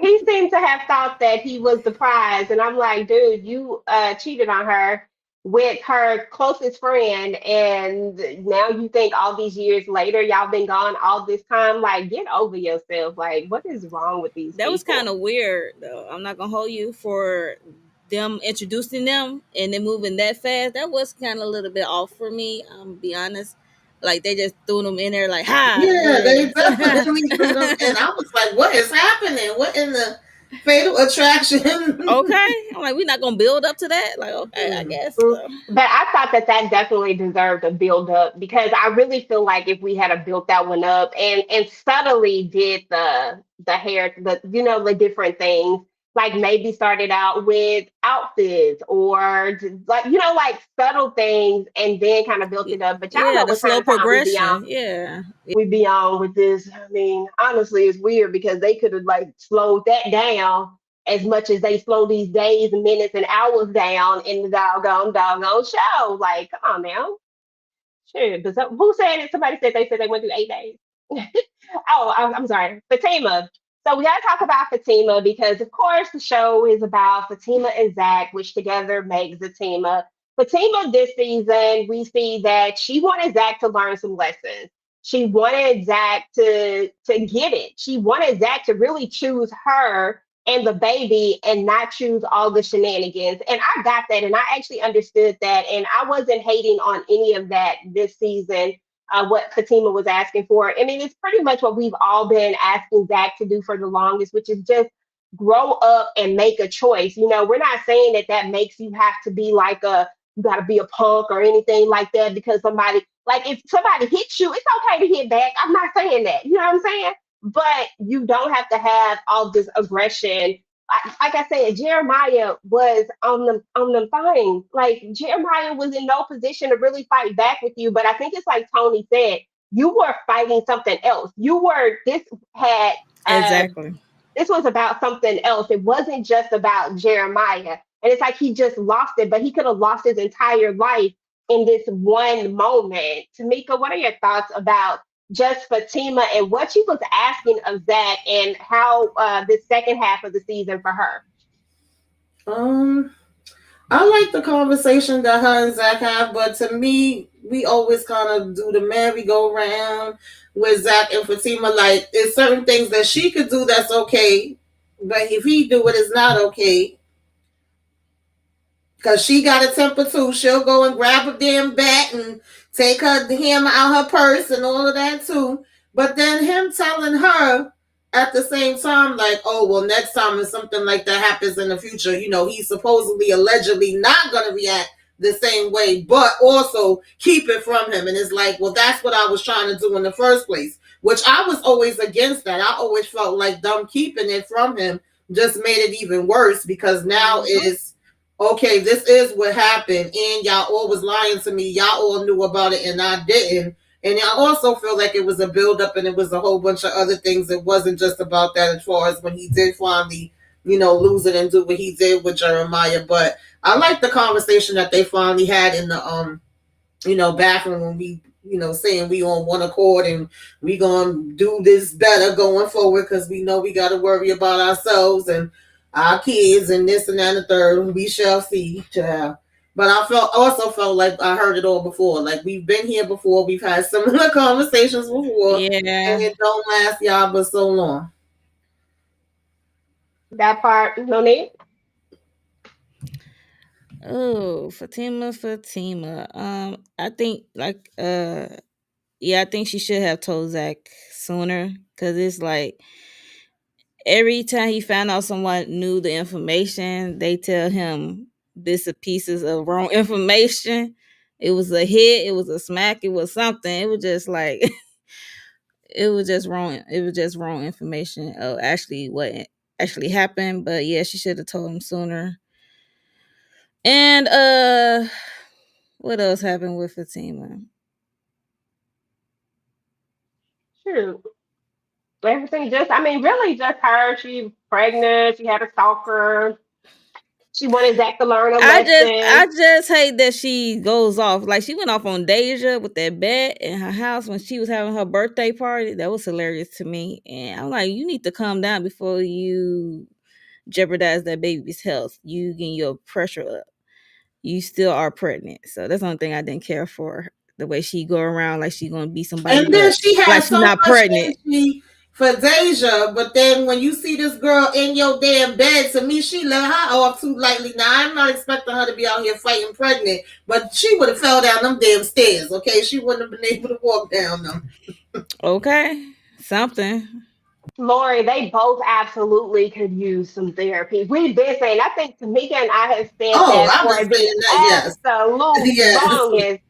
S3: he seemed to have thought that he was the prize, and I'm like, dude, you cheated on her with her closest friend, and now you think all these years later, y'all been gone all this time. Like, get over yourself. Like, what is wrong with these
S5: That was kind
S3: people?
S5: of weird though. I'm not gonna hold you for them introducing them and then moving that fast. That was kind of a little bit off for me. I'm gonna be honest. Like they just threw them in there like, hi.
S4: Yeah, they definitely threw them, and I was like, "What is happening? What in the fatal attraction?"
S5: Okay. I'm like, we're not gonna build up to that. Like, okay, I guess.
S3: Mm, but I thought that that definitely deserved a build up, because I really feel like if we had a built that one up and subtly did the hair, the the different things, like maybe started out with outfits or like like subtle things and then kind of built it up. But y'all
S5: Yeah,
S3: know
S5: the
S3: what kind
S5: slow
S3: of time we be on.
S5: progression. Yeah.
S3: We be on with this. I mean, honestly, it's weird because they could have like slowed that down as much as they slow these days, minutes, and hours down in the doggone show. Like, come on now. Sure. But who said it? Somebody said they went through 8 days. Oh, I'm sorry. Fatima. So we got to talk about Fatima because, of course, the show is about Fatima and Zach, which together make Zatima. Fatima this season, we see that she wanted Zach to learn some lessons. She wanted Zach to get it. She wanted Zach to really choose her and the baby and not choose all the shenanigans. And I got that and I actually understood that. And I wasn't hating on any of that this season, what Fatima was asking for. I mean, it's pretty much what we've all been asking Zach to do for the longest, which is just grow up and make a choice. We're not saying that that makes you have to be like you got to be a punk or anything like that because somebody, like if somebody hits you, it's okay to hit back. I'm not saying that. You know what I'm saying? But you don't have to have all this aggression. Like I said, Jeremiah was on them things. Like Jeremiah was in no position to really fight back with you. But I think it's like Tony said, you were fighting something else. Had uh,
S5: Exactly.
S3: this was about something else. It wasn't just about Jeremiah. And it's like he just lost it, but he could have lost his entire life in this one moment. Tamika, what are your thoughts about just Fatima and what she was asking of Zach and how this second half of the season for her?
S4: Um, I like the conversation that her and Zach have, but to me, we always kind of do the merry-go-round with Zach and Fatima. Like, there's certain things that she could do that's okay, but if he do it, it's not okay. Because she got a temper too. She'll go and grab a damn bat and take her hammer out her purse and all of that too. But then him telling her at the same time, like, oh, well, next time if something like that happens in the future, he's supposedly, allegedly not going to react the same way, but also keep it from him. And it's like, well, that's what I was trying to do in the first place, which I was always against that. I always felt like them keeping it from him just made it even worse because now it's, okay, this is what happened, and y'all all was lying to me. Y'all all knew about it, and I didn't. And I also feel like it was a buildup, and it was a whole bunch of other things. It wasn't just about that as far as when he did finally, lose it and do what he did with Jeremiah. But I like the conversation that they finally had in the bathroom when we, saying we on one accord and we gonna do this better going forward because we know we got to worry about ourselves and our kids and this and that and the third. We shall see, child. But I also felt like I heard it all before. Like we've been here before. We've had similar conversations before, and
S5: Yeah.
S4: it don't last y'all but so long.
S3: That part, no need.
S5: Oh, Fatima. I think yeah, I think she should have told Zach sooner because it's like every time he found out someone knew the information, they tell him bits and pieces of wrong information. It was a hit, it was a smack, it was something. It was just like it was just wrong. It was just wrong information of actually what actually happened. But yeah, she should have told him sooner. And what else happened with Fatima?
S3: Shoot. Everything just, I mean, really just her. She pregnant. She had a stalker. She wanted Zach to learn a
S5: I
S3: lesson.
S5: just hate that she goes off. Like she went off on Deja with that bet in her house when she was having her birthday party. That was hilarious to me. And I'm like, you need to calm down before you jeopardize that baby's health. You getting your pressure up. You still are pregnant. So that's the only thing I didn't care for. The way she go around like she gonna be somebody,
S4: And then
S5: but
S4: she
S5: like
S4: has
S5: she
S4: so
S5: not
S4: much
S5: pregnant.
S4: energy for Deja, but then when you see this girl in your damn bed, to me, she let her off too lightly. Now, I'm not expecting her to be out here fighting pregnant, but she would have fell down them damn stairs, okay? She wouldn't have been able to walk down them.
S5: Okay. Something.
S3: Lori, they both absolutely could use some therapy. We've been saying, I think Tamika and I have said
S4: Oh,
S3: that
S4: I've
S3: for
S4: been
S3: the
S4: saying that, yes.
S3: absolute
S4: Yes.
S3: longest.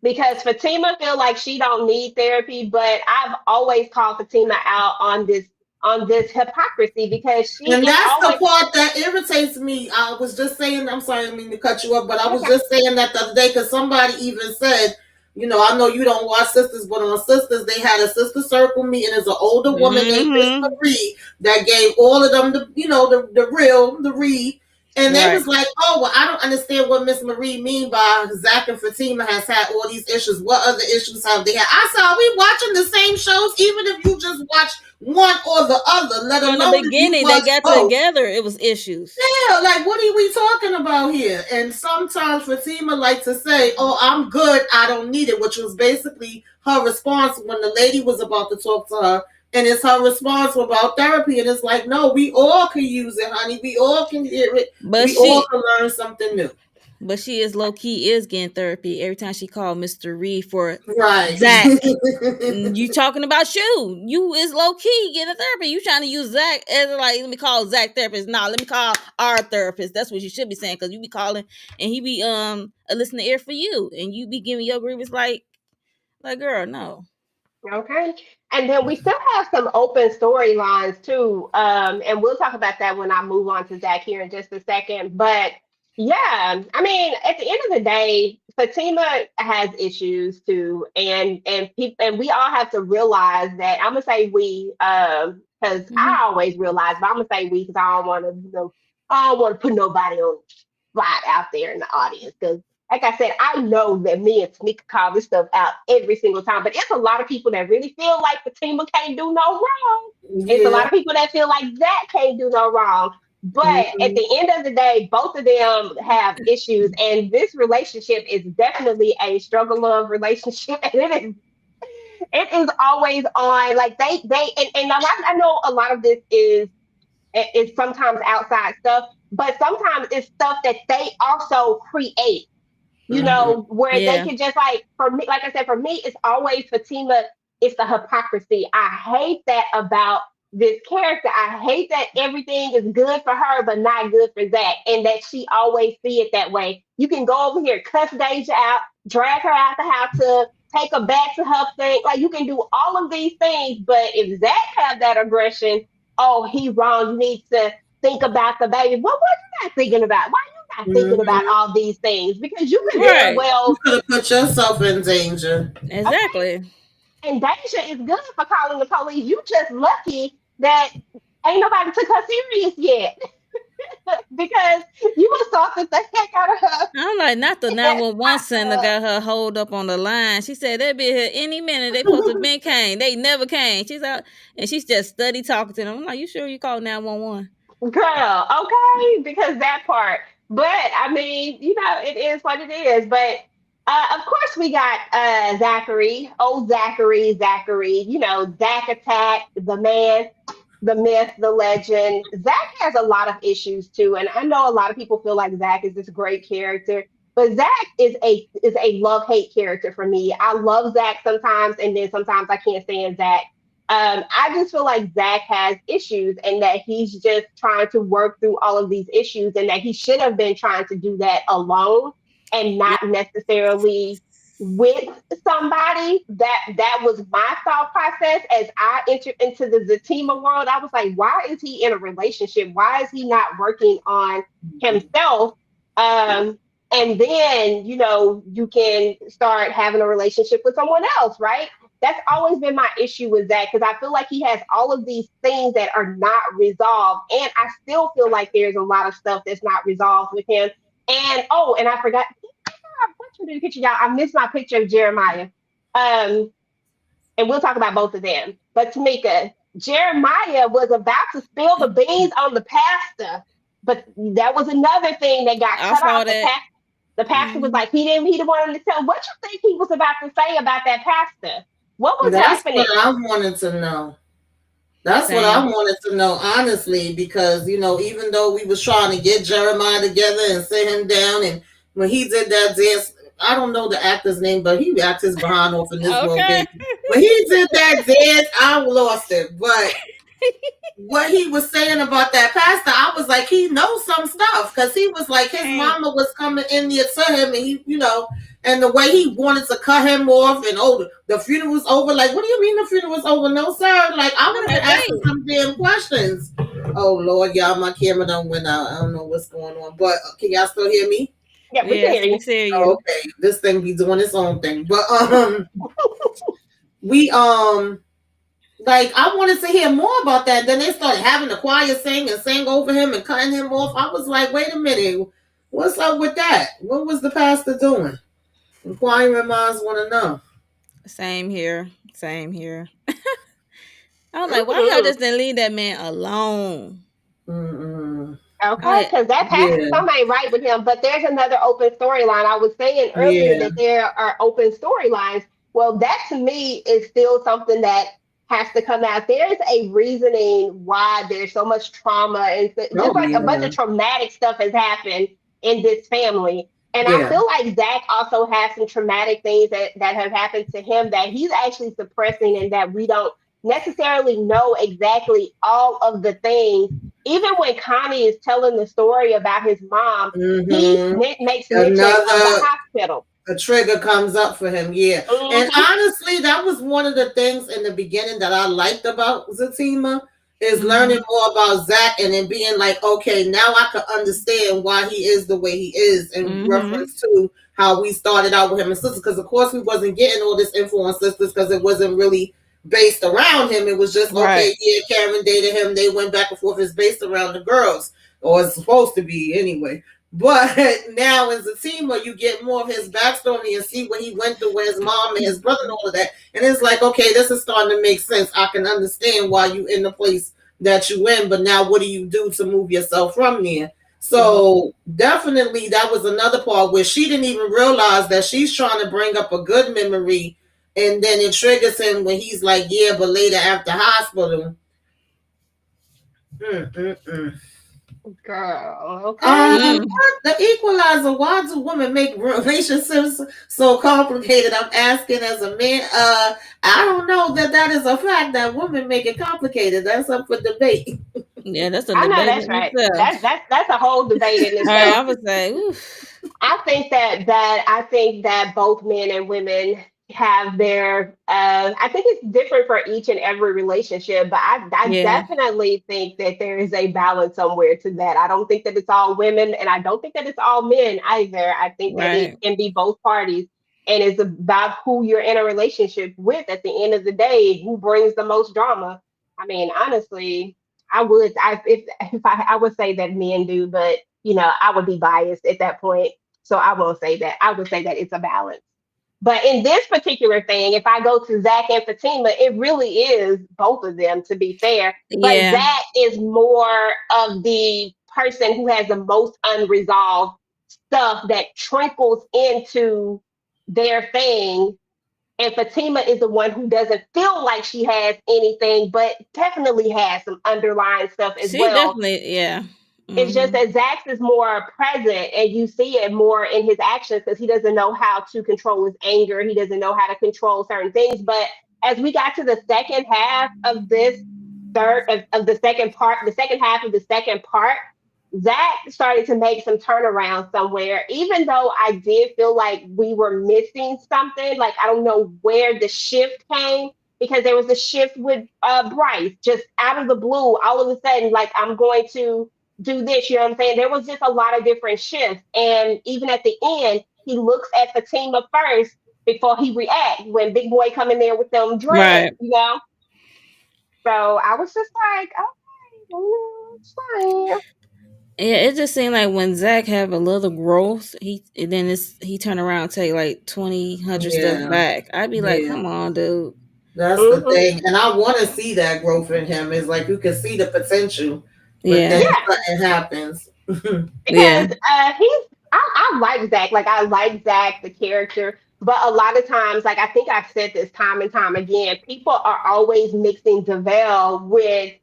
S3: Because Fatima feel like she don't need therapy, but I've always called Fatima out on this on this hypocrisy because she
S4: And
S3: is
S4: that's the
S3: always
S4: part that irritates me. I was just saying, I'm sorry, I didn't mean to cut you up, but I was
S3: okay.
S4: just saying that the other day because somebody even said, I know you don't watch Sisters, but on Sisters, they had a sister circle meeting. There's an older woman named Miss
S5: Mm-hmm.
S4: Marie that gave all of them the read. And they
S5: Right.
S4: was like, oh, well, I don't understand what Miss Marie mean by Zac and Fatima has had all these issues. What other issues have they had? I said, are we watching the same shows? Even if you just watch one or the other, let
S5: From the
S4: alone if you
S5: beginning, they
S4: watch
S5: got
S4: both.
S5: together. It was issues.
S4: Yeah, like what are we talking about here? And sometimes Fatima like to say, "Oh, I'm good. I don't need it," which was basically her response when the lady was about to talk to her. And it's her response about therapy. And it's like, no, we all can use it, honey. We all can hear it.
S5: But
S4: We all
S5: she,
S4: can learn something new.
S5: but she is low key is getting therapy every time she called Mr. Reed for
S4: Right.
S5: Zach. You talking about you? You is low key getting therapy. You trying to use Zach as like, let me call Zach therapist. Nah, let me call our therapist. That's what you should be saying because you be calling and he be a listening ear for you and you be giving your grievance like girl, no.
S3: Okay. And then we still have some open storylines too. And we'll talk about that when I move on to Zach here in just a second. But yeah, I mean, at the end of the day, Fatima has issues too. And we all have to realize that I'm gonna say we, because I
S5: Mhm.
S3: always realize, but I'm gonna say we because I don't want to, I don't want to put nobody on the spot out there in the audience because like I said, I know that me and Tamieka call this stuff out every single time, but it's a lot of people that really feel like Fatima can't do no wrong. It's a lot
S4: Yeah.
S3: of people that feel like Zach can't do no wrong. But at
S4: Mhm.
S3: the end of the day, both of them have issues, and this relationship is definitely a struggle love relationship, and it is always on. Like and I know a lot of this is sometimes outside stuff, but sometimes it's stuff that they also create
S4: Mhm.
S3: where they
S5: Yeah.
S3: can just like for me, like I said, for me, it's always Fatima. It's the hypocrisy. I hate that about this character. I hate that everything is good for her, but not good for Zach, and that she always see it that way. You can go over here, cuss Deja out, drag her out the house to take her back to her thing. Like you can do all of these things, but if Zach have that aggression, oh, he wrong. You need to think about the baby. What was you not thinking about? Why not thinking about
S4: Mhm.
S3: all these things because you could very
S5: Right.
S4: You
S3: well
S4: could have put yourself in danger.
S3: okay.
S5: Exactly.
S3: And Deja is good for calling the police. You just lucky that ain't nobody took her serious yet because you assaulted the heck out of her.
S5: I'm like, not the
S3: And,
S5: 911 center got her hold up on the line. She said they'll be here any minute. They supposed to have been came. They never came. She's out and she's just study talking to them. I'm like, you sure you called 911?
S3: girl, okay, because that part. But I mean, it is what it is. But of course, we got Zachary, old Zachary. Zach Attack, the man, the myth, the legend. Zach has a lot of issues too, and I know a lot of people feel like Zach is this great character, but Zach is a love hate character for me. I love Zach sometimes, and then sometimes I can't stand Zach. I just feel like Zach has issues, and that he's just trying to work through all of these issues, and that he should have been trying to do that alone and
S5: Yeah.
S3: not necessarily with somebody. That was my thought process as I entered into the Zatima world. I was like, why is he in a relationship? Why is he not working on himself? Um, and then you can start having a relationship with someone else, right? That's always been my issue with Zach because I feel like he has all of these things that are not resolved, and I still feel like there's a lot of stuff that's not resolved with him. And oh, and I forgot I put you in the picture, y'all. I missed my picture of Jeremiah. Um, and we'll talk about both of them. But Tamieka, Jeremiah was about to spill the beans on the pastor, but that was another thing that got
S5: I
S3: cut
S5: saw
S3: off. The
S5: that.
S3: pastor, the pastor was
S5: Mhm.
S3: like, he didn't want him to tell. What you think he was about to say about that pastor? What was
S4: That's what
S3: happening?
S4: I wanted to know. That's what I
S5: Same.
S4: wanted to know, honestly, because even though we was trying to get Jeremiah together and sit him down, and when he did that dance, I don't know the actor's name, but he acted his behind off in this world,
S5: Okay.
S4: baby. When he did that dance, I lost it. But what he was saying about that pastor, I was like, he knows some stuff because he was like, his
S5: Can't.
S4: mama was coming in there to him, and he, And the way he wanted to cut him off, and the funeral was over. Like, what do you mean the funeral was over? No, sir. Like, I would have been asking some damn questions. Oh Lord, y'all, my camera done went out. I don't know what's going on, but can y'all still hear me?
S3: Yeah, we can
S5: Yes,
S3: hear
S5: we
S3: you.
S5: see
S4: Oh,
S5: you.
S4: okay, this thing be doing its own thing, but we like, I wanted to hear more about that. Then they started having the choir sing and sing over him and cutting him off. I was like, wait a minute, what's up with that? What was the pastor doing? Inquiring minds want to know.
S5: Same here. Same here. I was like, why y'all
S3: Mhm.
S5: just didn't leave that man alone?
S4: Mm-mm.
S3: Okay,
S5: I
S3: because that pastor,
S4: Yeah,
S3: something ain't right with him. But there's another open storyline. I was saying earlier
S4: yeah.
S3: that there are open storylines. Well, that to me is still something that has to come out. There's a reasoning why there's so much trauma and just
S4: Oh
S3: like a bunch
S4: yeah,
S3: of traumatic stuff has happened in this family. And I
S4: yeah.
S3: feel like Zach also has some traumatic things that have happened to him that he's actually suppressing and that we don't necessarily know exactly all of the things. Even when Connie is telling the story about his mom, he
S4: Mm-hmm.
S3: makes mention of the
S4: Another
S3: hospital.
S4: a trigger comes up for him. Yeah, and
S3: Hmm.
S4: honestly, that was one of the things in the beginning that I liked about Zatima is learning
S5: Mhm.
S4: more about Zach and then being like, okay, now I can understand why he is the way he is in
S5: Mhm.
S4: reference to how we started out with him and sisters. Because of course we wasn't getting all this info on sisters because it wasn't really based around him. It was just
S5: Right.
S4: okay, yeah, Karen dated him. They went back and forth. It's based around the girls, or it's supposed to be anyway. But now as a teamer, you get more of his backstory and see what he went through with his mom and his brother and all of that. And it's like, okay, this is starting to make sense. I can understand why you in the place that you in, but now what do you do to move yourself from there?
S3: Hmm.
S4: So definitely that was another part where she didn't even realize that she's trying to bring up a good memory and then it triggers him when he's like, yeah, but later after hospital. Mm-mm-mm.
S3: Girl, okay.
S5: Mm.
S4: What the equalizer? Why do women make relationships so complicated? I'm asking as a man. I don't know that is a fact that women make it complicated. That's up for debate.
S5: Yeah, that's a
S3: I know
S5: debate
S3: that's
S5: in
S3: right.
S5: itself.
S3: That's a whole debate in
S5: All right,
S3: itself.
S5: I would say, oof.
S3: I think that both men and women have their I think it's different for each and every relationship, but I
S5: Yeah.
S3: definitely think that there is a balance somewhere to that. I don't think that it's all women and I don't think that it's all men either. I think that it
S5: Right.
S3: can be both parties and it's about who you're in a relationship with at the end of the day, who brings the most drama. I mean, honestly, I would say that men do, but I would be biased at that point. So I won't say that. I would say that it's a balance. But in this particular thing, if I go to Zac and Fatima, it really is both of them, to be fair. But
S5: Yeah.
S3: Zac is more of the person who has the most unresolved stuff that trickles into their thing. And Fatima is the one who doesn't feel like she has anything, but definitely has some underlying stuff as
S5: She
S3: well.
S5: definitely, yeah.
S3: It's just
S5: Mhm.
S3: that Zach is more present and you see it more in his actions because he doesn't know how to control his anger. He doesn't know how to control certain things. But as we got to the second half of this of the second part, the second half of the second part, Zach started to make some turnaround somewhere, even though I did feel like we were missing something. Like, I don't know where the shift came because there was a shift with Bryce just out of the blue. All of a sudden, like, I'm going to do this. You know what I'm saying? There was just a lot of different shifts. And even at the end, he looks at Fatima first before he reacts when Big Boy come in there with them dreads,
S5: Right.
S3: So I was just like, okay, it's fine.
S5: Yeah, it just seemed like when Zach have a little growth, he turn around and take like 20, 100 steps
S4: Yeah,
S5: back. I'd be like,
S4: yeah.
S5: come on, dude.
S4: That's the
S3: Hmm.
S4: thing, and I want to see that growth in him. Is like you can see the potential, but then
S5: Yeah.
S3: Yeah,
S4: something happens.
S5: Yeah.
S3: because I like Zach. Like, I like Zach, the character. But a lot of times, like, I think I've said this time and time again, people are always mixing DeVale with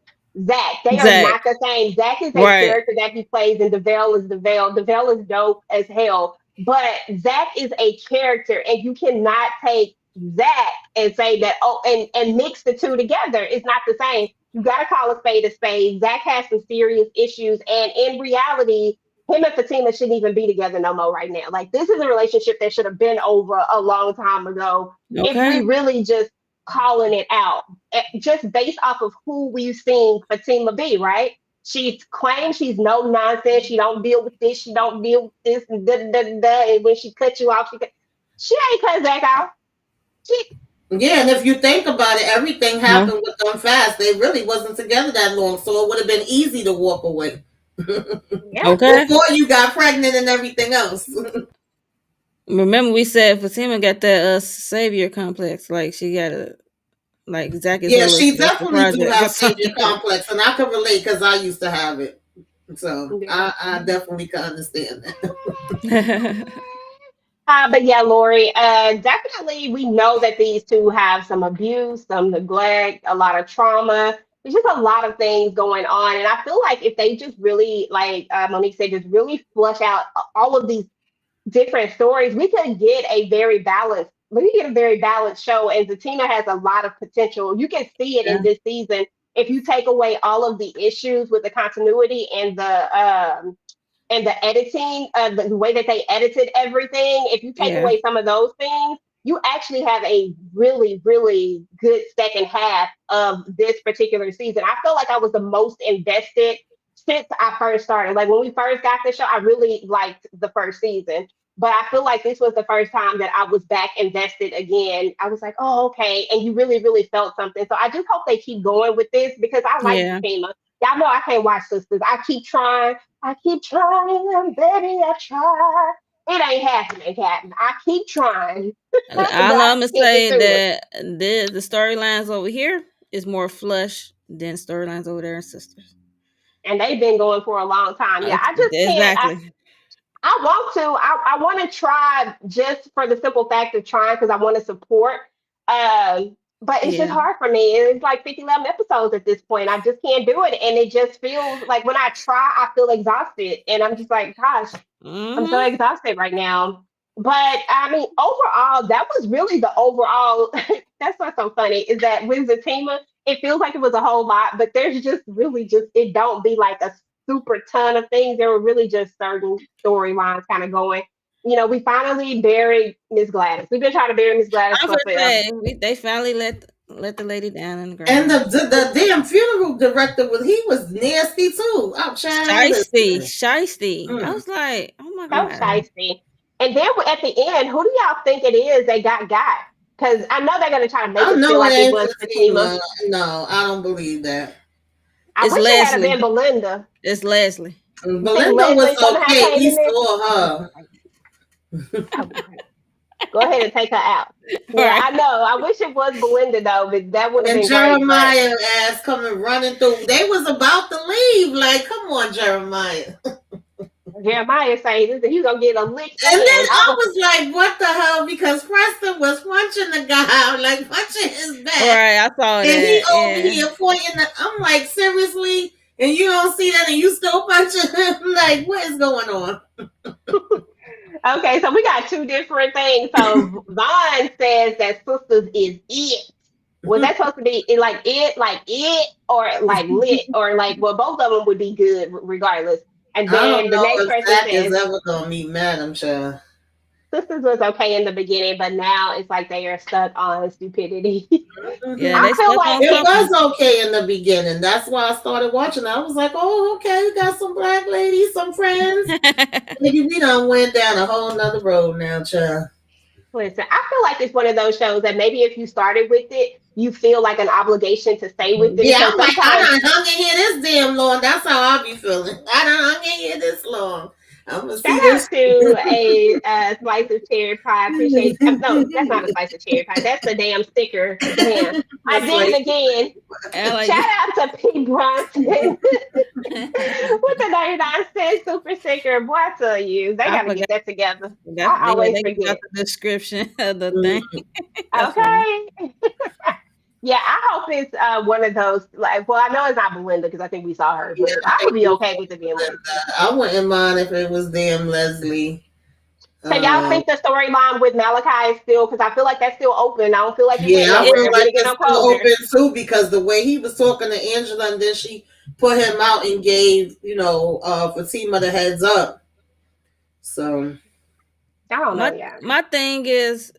S3: Zach. They are
S5: Zach.
S3: not the same. Zach is a
S5: Right.
S3: character that he plays, and DeVale is DeVale. DeVale is dope as hell. But Zach is a character, and you cannot take Zach and say that, oh, and mix the two together. It's not the same. You got to call a spade a spade. Zach has some serious issues, and in reality, him and Fatima shouldn't even be together no more right now. Like this is a relationship that should have been over a long time ago. If we
S5: Okay.
S3: really just calling it out, just based off of who we've seen Fatima be, right? She claims she's no nonsense. She don't deal with this. She don't deal with this. And, da, da, da, da. And when she cuts you off, she ain't cut Zach off. She
S4: Yeah, and if you think about it, everything
S5: No.
S4: happened with them fast. They really wasn't together that long, so it would have been easy to walk away
S3: yeah.
S5: Okay.
S4: before you got pregnant and everything else.
S5: Remember we said Fatima got that savior complex. Like she got a like Zach is
S4: Yeah,
S5: her
S4: she
S5: special
S4: definitely do
S5: project or
S4: have savior
S5: something.
S4: complex, and I can relate because I used to have it. So
S3: Yeah.
S4: I definitely can understand that.
S3: But yeah, Lori, definitely we know that these two have some abuse, some neglect, a lot of trauma. There's just a lot of things going on. And I feel like if they just really, like Monique said, just really flush out all of these different stories, we could get a very balanced show. And Zatina has a lot of potential. You can see it
S5: Yeah.
S3: in this season if you take away all of the issues with the continuity and the editing, the way that they edited everything, if you take
S5: Yeah.
S3: away some of those things, you actually have a really, really good second half of this particular season. I feel like I was the most invested since I first started. Like when we first got the show, I really liked the first season. But I feel like this was the first time that I was back invested again. I was like, oh, okay. And you really, really felt something. So I just hope they keep going with this because I like
S5: Yeah.
S3: Fatima. Y'all know I can't watch sisters. I keep trying, baby, I try. It ain't happening, Captain. I keep trying, but
S5: All
S3: I
S5: I'm gonna
S3: can't get
S5: say
S3: through it.
S5: that the storylines over here is more flush than storylines over there in Sisters.
S3: And they've been going for a long time. Yeah, I just can't.
S5: Exactly.
S3: I want to. I want to try just for the simple fact of trying because I want to support. But it's just
S5: Yeah.
S3: hard for me. It's like 11 episodes at this point. I just can't do it. And it just feels like when I try, I feel exhausted. And I'm just like, gosh, I'm so
S5: Hmm.
S3: exhausted right now. But I mean, overall, that was really the overall. That's what's so funny is that with Zatima, it feels like it was a whole lot, but there's just really just it don't be like a super ton of things. There were really just certain storylines kind of going. You know, we finally buried Miss Gladys. We've been trying to bury Miss Gladys
S5: I
S3: for
S5: would
S3: forever.
S5: say they finally let the lady down in the
S4: And
S5: ground.
S4: the damn funeral director was nasty too. I'm trying to
S5: Shiesty,
S4: listen.
S5: shiesty. I
S4: Mm.
S5: was like, oh my
S3: So
S5: god.
S3: shiesty. And then at the end, who do y'all think it is they got? Because I know they're gonna try to make
S4: I
S3: us feel
S4: know it
S3: like it
S4: ain't
S3: was Fatima.
S4: Fatima. No, I don't believe that.
S3: I
S5: It's
S3: wish it had been
S5: Leslie.
S3: Belinda.
S5: It's Leslie.
S3: You think
S4: Belinda was
S3: Leslie's gonna have
S4: okay.
S3: came
S4: We
S3: in there?
S4: saw
S3: Oh,
S4: her.
S3: great. Oh, great. Go ahead and take her out. Yeah,
S5: Right.
S3: I know. I wish it was Belinda though, but that would have
S4: And
S3: been great. But
S4: Jeremiah ass coming running through. They was about to leave. Like, come on, Jeremiah.
S3: Jeremiah saying, "Listen, he's gonna get a lick
S4: And then
S3: in."
S4: I was like, what the hell? Because Preston was punching the guy, like punching his back.
S5: Right. I saw
S4: And he
S5: that.
S4: over
S5: Yeah.
S4: here pointing. I'm like, seriously? And you don't see that and you still punching him? Like, what is going on?
S3: Okay, so we got two different things. So Vaughn says that sisters is it. Was that supposed to be like it, or like lit, or like well, both of them would be good regardless. And
S4: I don't
S3: then the
S4: know
S3: next
S4: if
S3: person
S4: Zach is
S3: says
S4: ever going to meet Madam Child.
S3: sisters was okay in the beginning, but now it's like they are stuck on stupidity.
S5: Yeah,
S3: I
S5: they
S4: Mhm.
S3: feel
S5: stuck
S3: like
S5: on
S4: It
S5: something.
S4: was okay in the beginning. That's why I started watching. I was like, oh, okay, we got some black ladies, some friends. Maybe we done went down a whole nother road now, child.
S3: listen, I feel like it's one of those shows that maybe if you started with it, you feel like an obligation to stay with it
S4: Yeah,
S3: because
S4: I'm like, I
S3: sometimes
S4: done hung in here this damn long. That's how I be feeling. I done hung in here this long. I'm gonna
S3: shout
S4: see this.
S3: out to a slice of cherry pie. Appreciate. No, that's not a slice of cherry pie. That's the damn sticker. Damn, I
S4: It's
S3: did
S4: like,
S3: it again.
S5: I like
S3: Shout out to P. Bronson with the 99-cent super sticker. Boy, I tell you, they
S5: I
S3: got to
S5: forgot.
S3: get that together.
S5: That's,
S3: I
S5: yeah,
S3: always
S5: they give out
S3: forget.
S5: the description of the
S4: mm,
S5: thing. That's funny.
S3: Okay. Yeah, I hope it's one of those. Like, well, I know it's not Belinda because I think we saw her,
S4: yeah,
S3: but I
S4: I
S3: would
S4: ain't
S3: be
S4: gonna
S3: okay with it being
S4: let
S3: Leslie.
S4: that. I wouldn't mind if it was damn Leslie.
S3: So y'all think the storyline with Malachi is still, because I feel like that's still open. I don't feel like it went
S4: Yeah, I
S3: nowhere.
S4: feel
S3: We
S4: like
S3: didn't get
S4: it's
S3: no
S4: still
S3: closure.
S4: open too, because the way he was talking to Angela and then she put him out and gave, Fatima the heads up. So
S3: I don't know,
S5: My
S3: yeah.
S5: my thing is,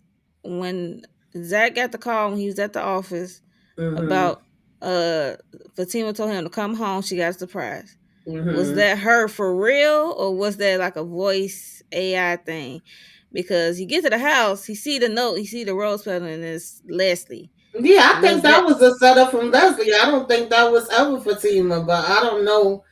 S5: when Zach got the call when he was at the office about Fatima told him to come home, she got a surprise. Was that her for real, or was that like a voice AI thing? Because he gets to the house, he see the note, he see the rose petal, and it's Leslie.
S4: yeah, I think
S5: Was
S4: that
S5: that
S4: was a setup from Leslie. I don't think that was ever Fatima, but I don't know.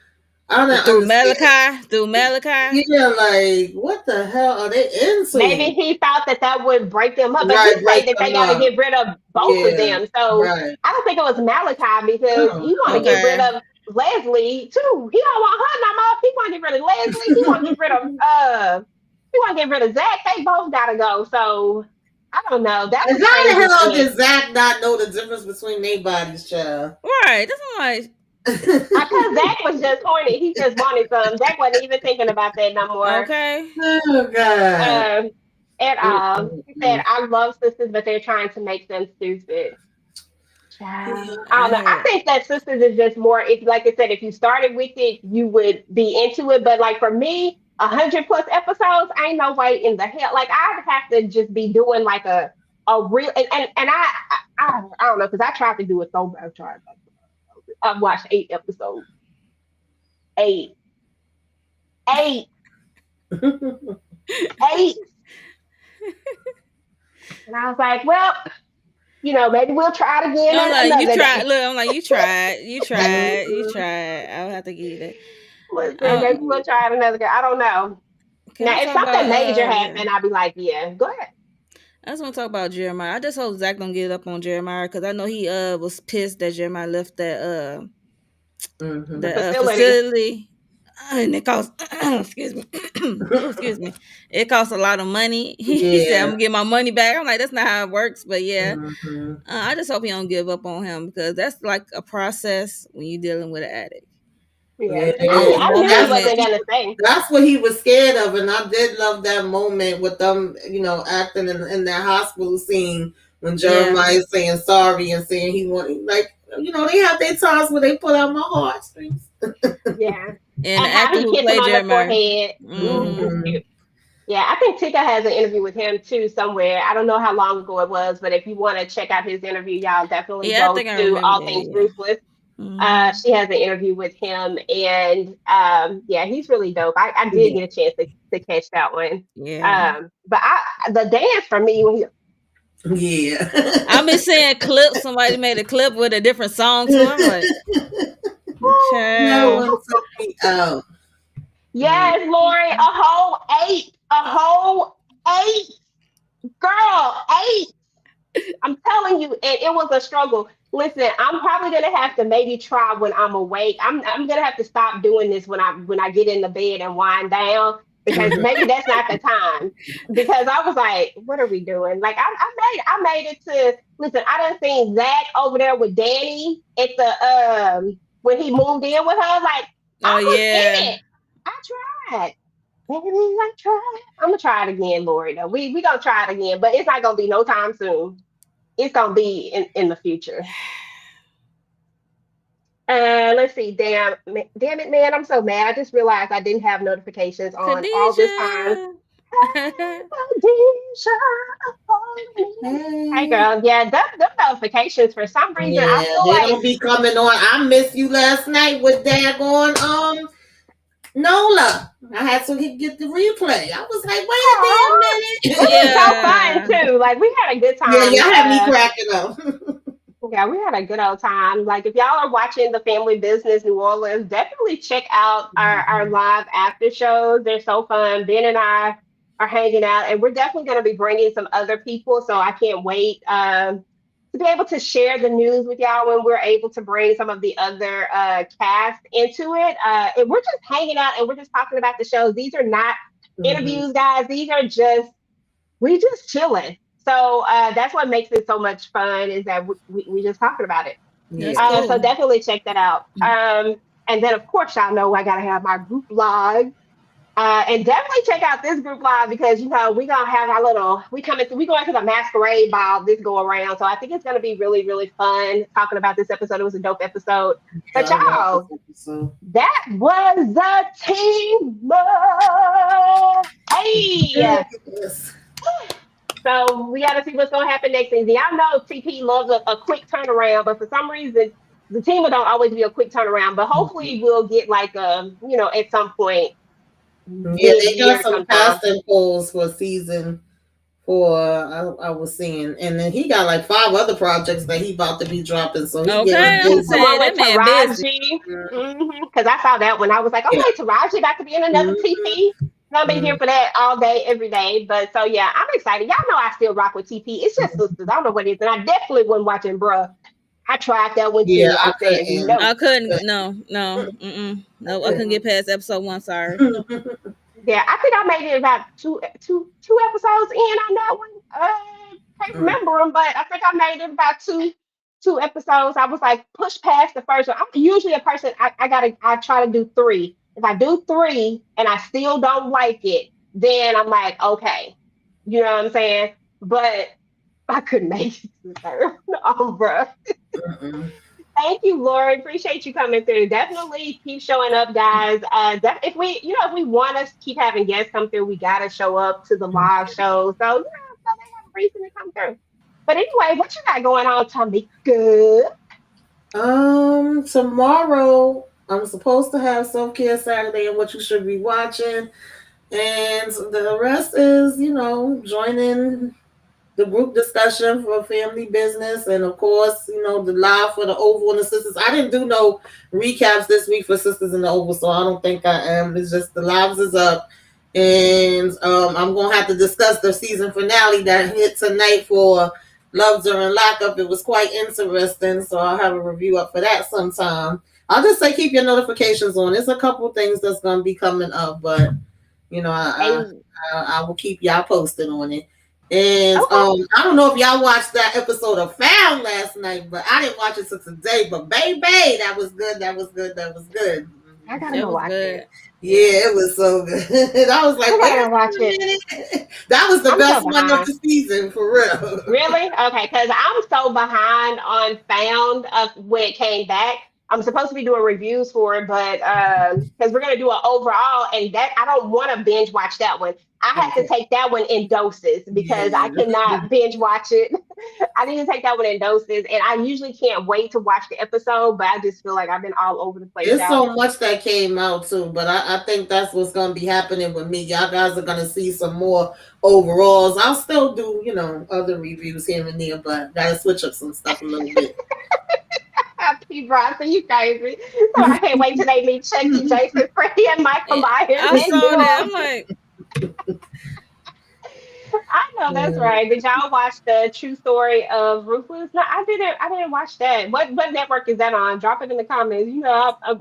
S4: I don't
S5: through
S4: understand.
S5: Malachi? Through Malachi?
S4: Yeah, like what the hell are they
S3: Maybe
S4: into?
S3: he thought that would break them up, but he
S4: Right, break
S3: say that they
S4: them
S3: got to
S4: up.
S3: get rid of both of
S4: Yeah,
S3: them. So
S4: right.
S3: I don't think it was Malachi because
S4: Oh,
S3: he want to get rid
S5: Okay.
S3: of Leslie too. He don't want her no more. He want to get rid of Leslie. He want to get rid of He want to get rid of Zach. They both gotta go. So I don't know. That
S4: and
S3: was
S4: how the
S3: crazy to
S4: hell
S3: me.
S4: did Zach not know the difference between their bodies, child?
S5: Right. That's what I'm like.
S3: Because Zach was just horny. He just wanted some. Zach wasn't even thinking about that no more.
S5: Okay.
S4: Oh God.
S3: Um, at all. He said,
S4: Mm-mm-mm.
S3: I love sisters, but they're trying to make them stupid. Child, I
S5: I
S3: don't know. I
S5: had
S3: think that sisters is just more. If, like I said, if you started with it, you would be into it. But like for me, 100+ episodes, ain't no way in the hell. Like I'd have to just be doing like a real and I don't know because I tried to do it so bad. I've watched 8 episodes. Eight, eight, eight, and I was like, well, maybe we'll try it again
S5: I'm like, you
S3: another
S5: tried.
S3: day.
S5: Look, I'm like, you tried. You tried. You
S4: Mhm.
S5: tried. I'll have to give you that.
S3: Listen, maybe we'll try it another day. I don't know.
S5: Can
S3: Now,
S5: I
S3: if
S5: talk
S3: something
S5: about
S3: major
S5: yeah?
S3: happened, I'd be like, yeah, go ahead.
S5: I just want to talk about Jeremiah. I just hope Zach don't get up on Jeremiah, because I know he was pissed that Jeremiah left that
S3: The
S5: the
S3: facility.
S5: facility, and it cost excuse me, oh, excuse me, it costs a lot of money. He said, I'm
S4: Yeah.
S5: gonna get my money back. I'm like, that's not how it works, but yeah.
S4: Mhm.
S5: I just hope he don't give up on him, because that's like a process when you're dealing with an addict.
S3: Yeah.
S4: Yeah,
S5: And
S4: it
S5: there was
S4: is.
S3: I
S5: one
S3: knew he
S4: That's
S3: wasn't
S5: moment.
S3: going to say.
S4: that's what he was scared of, and I did love that moment with them, acting in that hospital scene when
S5: Yeah,
S4: Jeremiah is saying sorry and saying he want, like, they have their times where they pull out my heartstrings.
S3: Yeah.
S5: and the
S3: And how
S5: actor
S3: he
S5: who
S3: kissed him
S5: played
S3: on the
S5: Jeremiah.
S3: forehead. It's
S4: Mm-hmm.
S3: cute. Yeah, I think Tika has an interview with him too somewhere. I don't know how long ago it was, but if you want to check out his interview, y'all definitely
S5: Yeah, I
S3: go
S5: think I
S3: to
S5: remember
S3: All
S5: that.
S3: Things
S5: Yeah.
S3: Ruthless.
S5: Hmm.
S3: She has an interview with him, and yeah, he's really dope. I did
S4: Yeah.
S3: get a chance to catch that one.
S5: Yeah.
S3: But the dance for me when he
S5: I've been
S4: Yeah.
S5: seeing clips. Somebody made a clip with a different song to it. I'm like,
S4: That
S5: child.
S4: one took me out.
S3: yes, Lori, a whole 8, a whole 8, girl, 8. I'm telling you, and it was a struggle. Listen, I'm probably gonna have to maybe try when I'm awake. I'm gonna have to stop doing this when I get in the bed and wind down because
S4: Mhm.
S3: maybe that's not the time. Because I was like, what are we doing? Like I made it to listen. I done seen Zach over there with Danny at the when he moved in with her. Like
S5: Oh
S3: I was
S5: yeah.
S3: in it. I tried. Baby, I tried. I'm gonna try it again, Lori. Though we gonna try it again, but it's not gonna be no time soon. It's gonna be in the future. Let's see. Damn it, man! I'm so mad. I just realized I didn't have notifications on all this time.
S5: Khadijah.
S3: Hey,
S4: Hey.
S3: girl. Yeah, them notifications for some reason I
S4: Yeah,
S3: feel
S4: they
S3: like
S4: don't be coming on. I missed you last night with daggone Nola. I had to get the replay. I was like,
S3: aw,
S4: wait a
S3: it
S4: damn
S3: was so
S4: minute.
S3: fun
S5: Yeah.
S3: too. Like we had a good
S4: Yeah,
S3: time.
S4: y'all had me cracking up.
S3: Yeah, we had a good old time. Like if y'all are watching the Family Business New Orleans, definitely check out our live after shows. They're so fun. Ben and I are hanging out, and we're definitely going to be bringing some other people. So I can't wait to be able to share the news with y'all when we're able to bring some of the other cast into it. And we're just hanging out and we're just talking about the shows. These are not
S4: Mhm.
S3: interviews, guys. These are just we just chilling. So that's what makes it so much fun is that we just talking about it.
S5: That's
S4: Yeah.
S3: So
S5: cool.
S3: definitely check that out. And then of course y'all know I gotta have my group blog. And definitely check out this group live because we're gonna have our we going to the masquerade ball this go around. So I think it's gonna be really, really fun talking about this episode. It was a dope episode.
S4: Yeah,
S3: But
S4: I love this
S3: y'all,
S4: episode.
S3: that was the team. Hey.
S4: Yes.
S3: So we got to see what's going to happen next season. Y'all know TP loves a quick turnaround, but for some reason, the team don't always be a quick turnaround. But hopefully, we'll get like at some point
S4: Yeah, they got
S3: mid-year
S4: some
S3: sometime.
S4: casting calls for season 4. I was seeing, and then he got like 5 other projects that he about to be dropping. So he getting
S5: Okay, I'm
S3: The
S4: busy.
S3: one
S5: saying
S3: with
S5: that man busy.
S3: Taraji, because I saw that one. I was like,
S4: Yeah.
S3: okay, Taraji about to be in another
S4: Mhm.
S3: TP. I'll be here
S4: Mhm.
S3: for that all day, every day. But so yeah, I'm excited. Y'all know I still rock with TP. It's just sisters. I don't know what it is, and I definitely wasn't watching Bruh. I tried that one
S4: Yeah,
S3: too.
S4: I
S3: I said
S4: couldn't.
S5: I
S3: no.
S5: couldn't. No, no. I couldn't
S3: Mm-mm.
S5: get past episode 1. Sorry.
S3: Yeah, I think I made it about two episodes in on that one. Can't remember them, but I think I made it about two episodes. I was like push past the first one. I'm usually a person I try to do three. If I do three and I still don't like it, then I'm like, okay. You know what I'm saying? But I couldn't make it to the third one. Oh, bro.
S4: Mm-mm.
S3: Thank you, Lord. Appreciate you coming through. Definitely keep showing up, guys. If we want to keep having guests come through, we gotta show up to the live shows. So so they have a reason to come through. But anyway, what you got going on, Tamieka?
S4: Tomorrow I'm supposed to have self care Saturday and what you should be watching, and the rest is joining the group discussion for family business, and of course, the live for the Oval and the Sisters. I didn't do no recaps this week for Sisters in the Oval, so I don't think I am. It's just the lives is up, and I'm gonna have to discuss the season finale that hit tonight for Love During Lockup. It was quite interesting, so I'll have a review up for that sometime. I'll just say keep your notifications on. There's a couple things that's gonna be coming up, but I
S3: Hey,
S4: I will keep y'all posted on it. And
S3: okay.
S4: I don't know if y'all watched that episode of Found last night, but I didn't watch it till today. But baby, that was good. That was good. That was good.
S3: I gotta
S5: That
S3: go
S5: was
S3: watch
S5: good.
S3: it.
S5: Yeah.
S4: Yeah, it was so good. I was like,
S3: I
S4: wait
S3: gotta watch
S4: a
S3: it.
S4: minute. That was the
S3: I'm so
S4: best one of
S3: behind.
S4: the season for real.
S3: Really? Okay, because I'm so behind on Found when it came back. I'm supposed to be doing reviews for it, but because we're gonna do an overall, and that I don't want to binge watch that one. I have to
S4: Okay.
S3: take that one in doses because I
S4: Yeah.
S3: cannot binge watch it. I need to take that one in doses, and I usually can't wait to watch the episode, but I just feel like I've been all over the place,
S4: It's
S3: y'all.
S4: so much that came out too, but I think that's what's gonna be happening with me. Y'all guys are gonna see some more overalls. I'll still do, other reviews here and there, but gotta switch up some stuff a little bit.
S3: P. Bronson, you crazy. So I can't wait till they meet Chucky, Jason, Freddy, and Michael
S5: Yeah,
S3: Myers
S5: I
S3: and
S5: saw that.
S3: do
S5: I'm like,
S3: I know that's
S4: Yeah.
S3: right. Did y'all watch the true story of Ruthless? No, I didn't. I didn't watch that. What network is that on? Drop it in the comments. If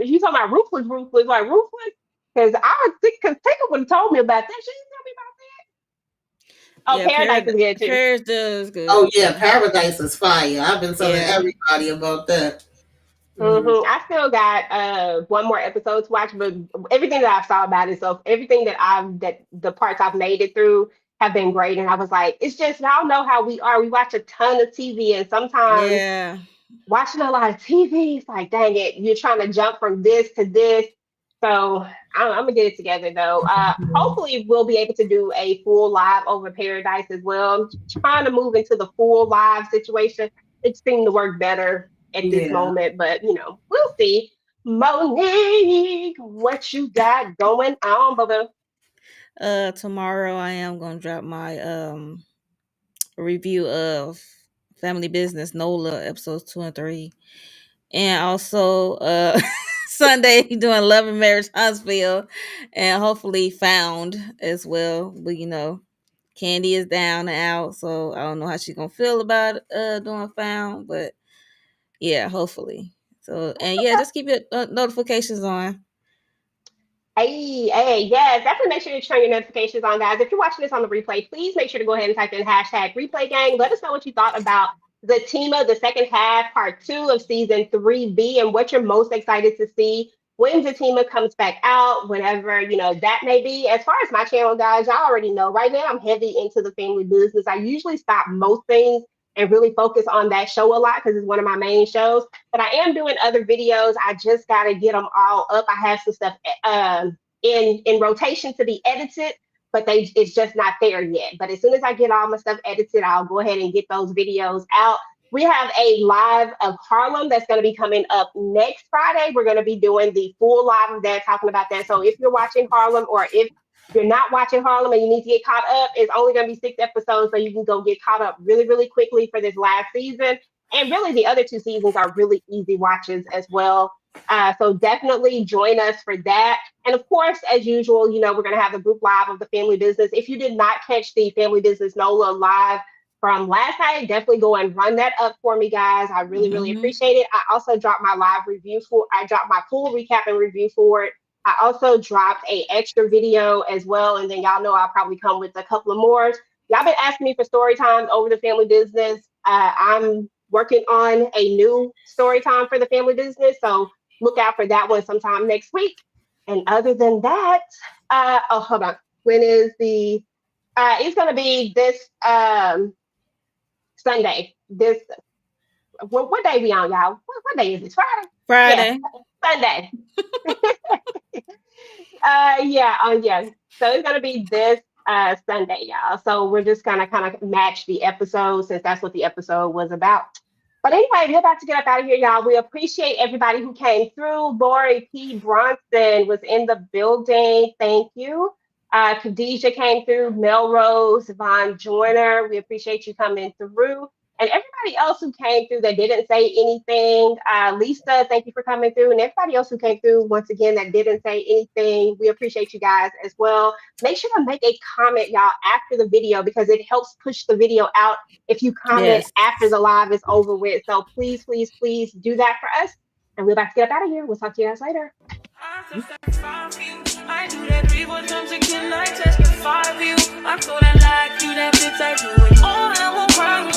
S3: you talking about Ruthless, like Ruthless, because I would think because Tinker would have told me about that. She didn't tell me about that.
S5: yeah,
S3: Oh, Paradise is good too.
S5: Paris does good.
S4: Oh yeah, Paradise is fire. I've been telling
S5: Yeah.
S4: everybody about that. Mhm.
S3: I still got one more episode to watch, but everything that I've saw about it, so everything that the parts I've made it through have been great. And I was like, it's just y'all know how we are. We watch a ton of TV, and sometimes
S5: Yeah.
S3: watching a lot of TV, it's like, dang it, you're trying to jump from this to this. So I'm gonna get it together though. Hopefully, we'll be able to do a full live over Paradise as well. I'm trying to move into the full live situation. It seemed to work better at this
S4: Yeah.
S3: moment, but we'll see. Monique, what you got going on, Bubba?
S5: Tomorrow I am gonna drop my review of Family Business NOLA episodes 2 and 3. And also Sunday doing Love and Marriage Huntsville and hopefully Found as well. But Khandi is down and out, so I don't know how she's gonna feel about doing Found, but yeah, hopefully. So and yeah, just keep your notifications on.
S3: Hey, yes, definitely make sure to turn your notifications on, guys. If you're watching this on the replay, please make sure to go ahead and type in hashtag replay gang. Let us know what you thought about Zatima, the second half, part 2 of season 3B, and what you're most excited to see when Zatima comes back out, whenever, that may be. As far as my channel, guys, y'all already know right now I'm heavy into the family business. I usually stop most things and really focus on that show a lot because it's one of my main shows. But I am doing other videos. I just got to get them all up. I have some stuff in rotation to be edited, but it's just not there yet. But as soon as I get all my stuff edited, I'll go ahead and get those videos out. We have a live of Harlem that's going to be coming up next Friday. We're going to be doing the full live of that, talking about that. So if you're watching Harlem, or if you're not watching Harlem and you need to get caught up, it's only going to be 6 episodes, so you can go get caught up really, really quickly for this last season. And really, the other 2 seasons are really easy watches as well. So definitely join us for that. And of course, as usual, we're going to have the group live of the family business. If you did not catch the family business NOLA live from last night, definitely go and run that up for me, guys. I really, really appreciate it. I also dropped my I dropped my full recap and review for it. I also dropped a extra video as well. And then y'all know I'll probably come with a couple of more. Y'all been asking me for story times over the family business. I'm working on a new story time for the family business. So look out for that one sometime next week. And other than that, hold on. When is it's going to be this, Sunday. What day we on, y'all? What day is this?
S5: Friday.
S3: Yeah, Sunday. Yeah. So it's gonna be this Sunday, y'all. So we're just gonna kind of match the episode since that's what the episode was about. But anyway, we're about to get up out of here, y'all. We appreciate everybody who came through. Lori P. Bronson was in the building. Thank you. Khadijah came through, Melrose, Von Joyner. We appreciate you coming through. And everybody else who came through that didn't say anything. Lisa, thank you for coming through. And everybody else who came through, once again, that didn't say anything. We appreciate you guys as well. Make sure to make a comment, y'all, after the video, because it helps push the video out if you comment after the live is over with. So please, please, please do that for us. And we're about to get up out of here. We'll talk to you guys later.
S2: I do that 3-4 times again. I testify for you. I'm so that like you, that bitch. I do it all. I won't cry.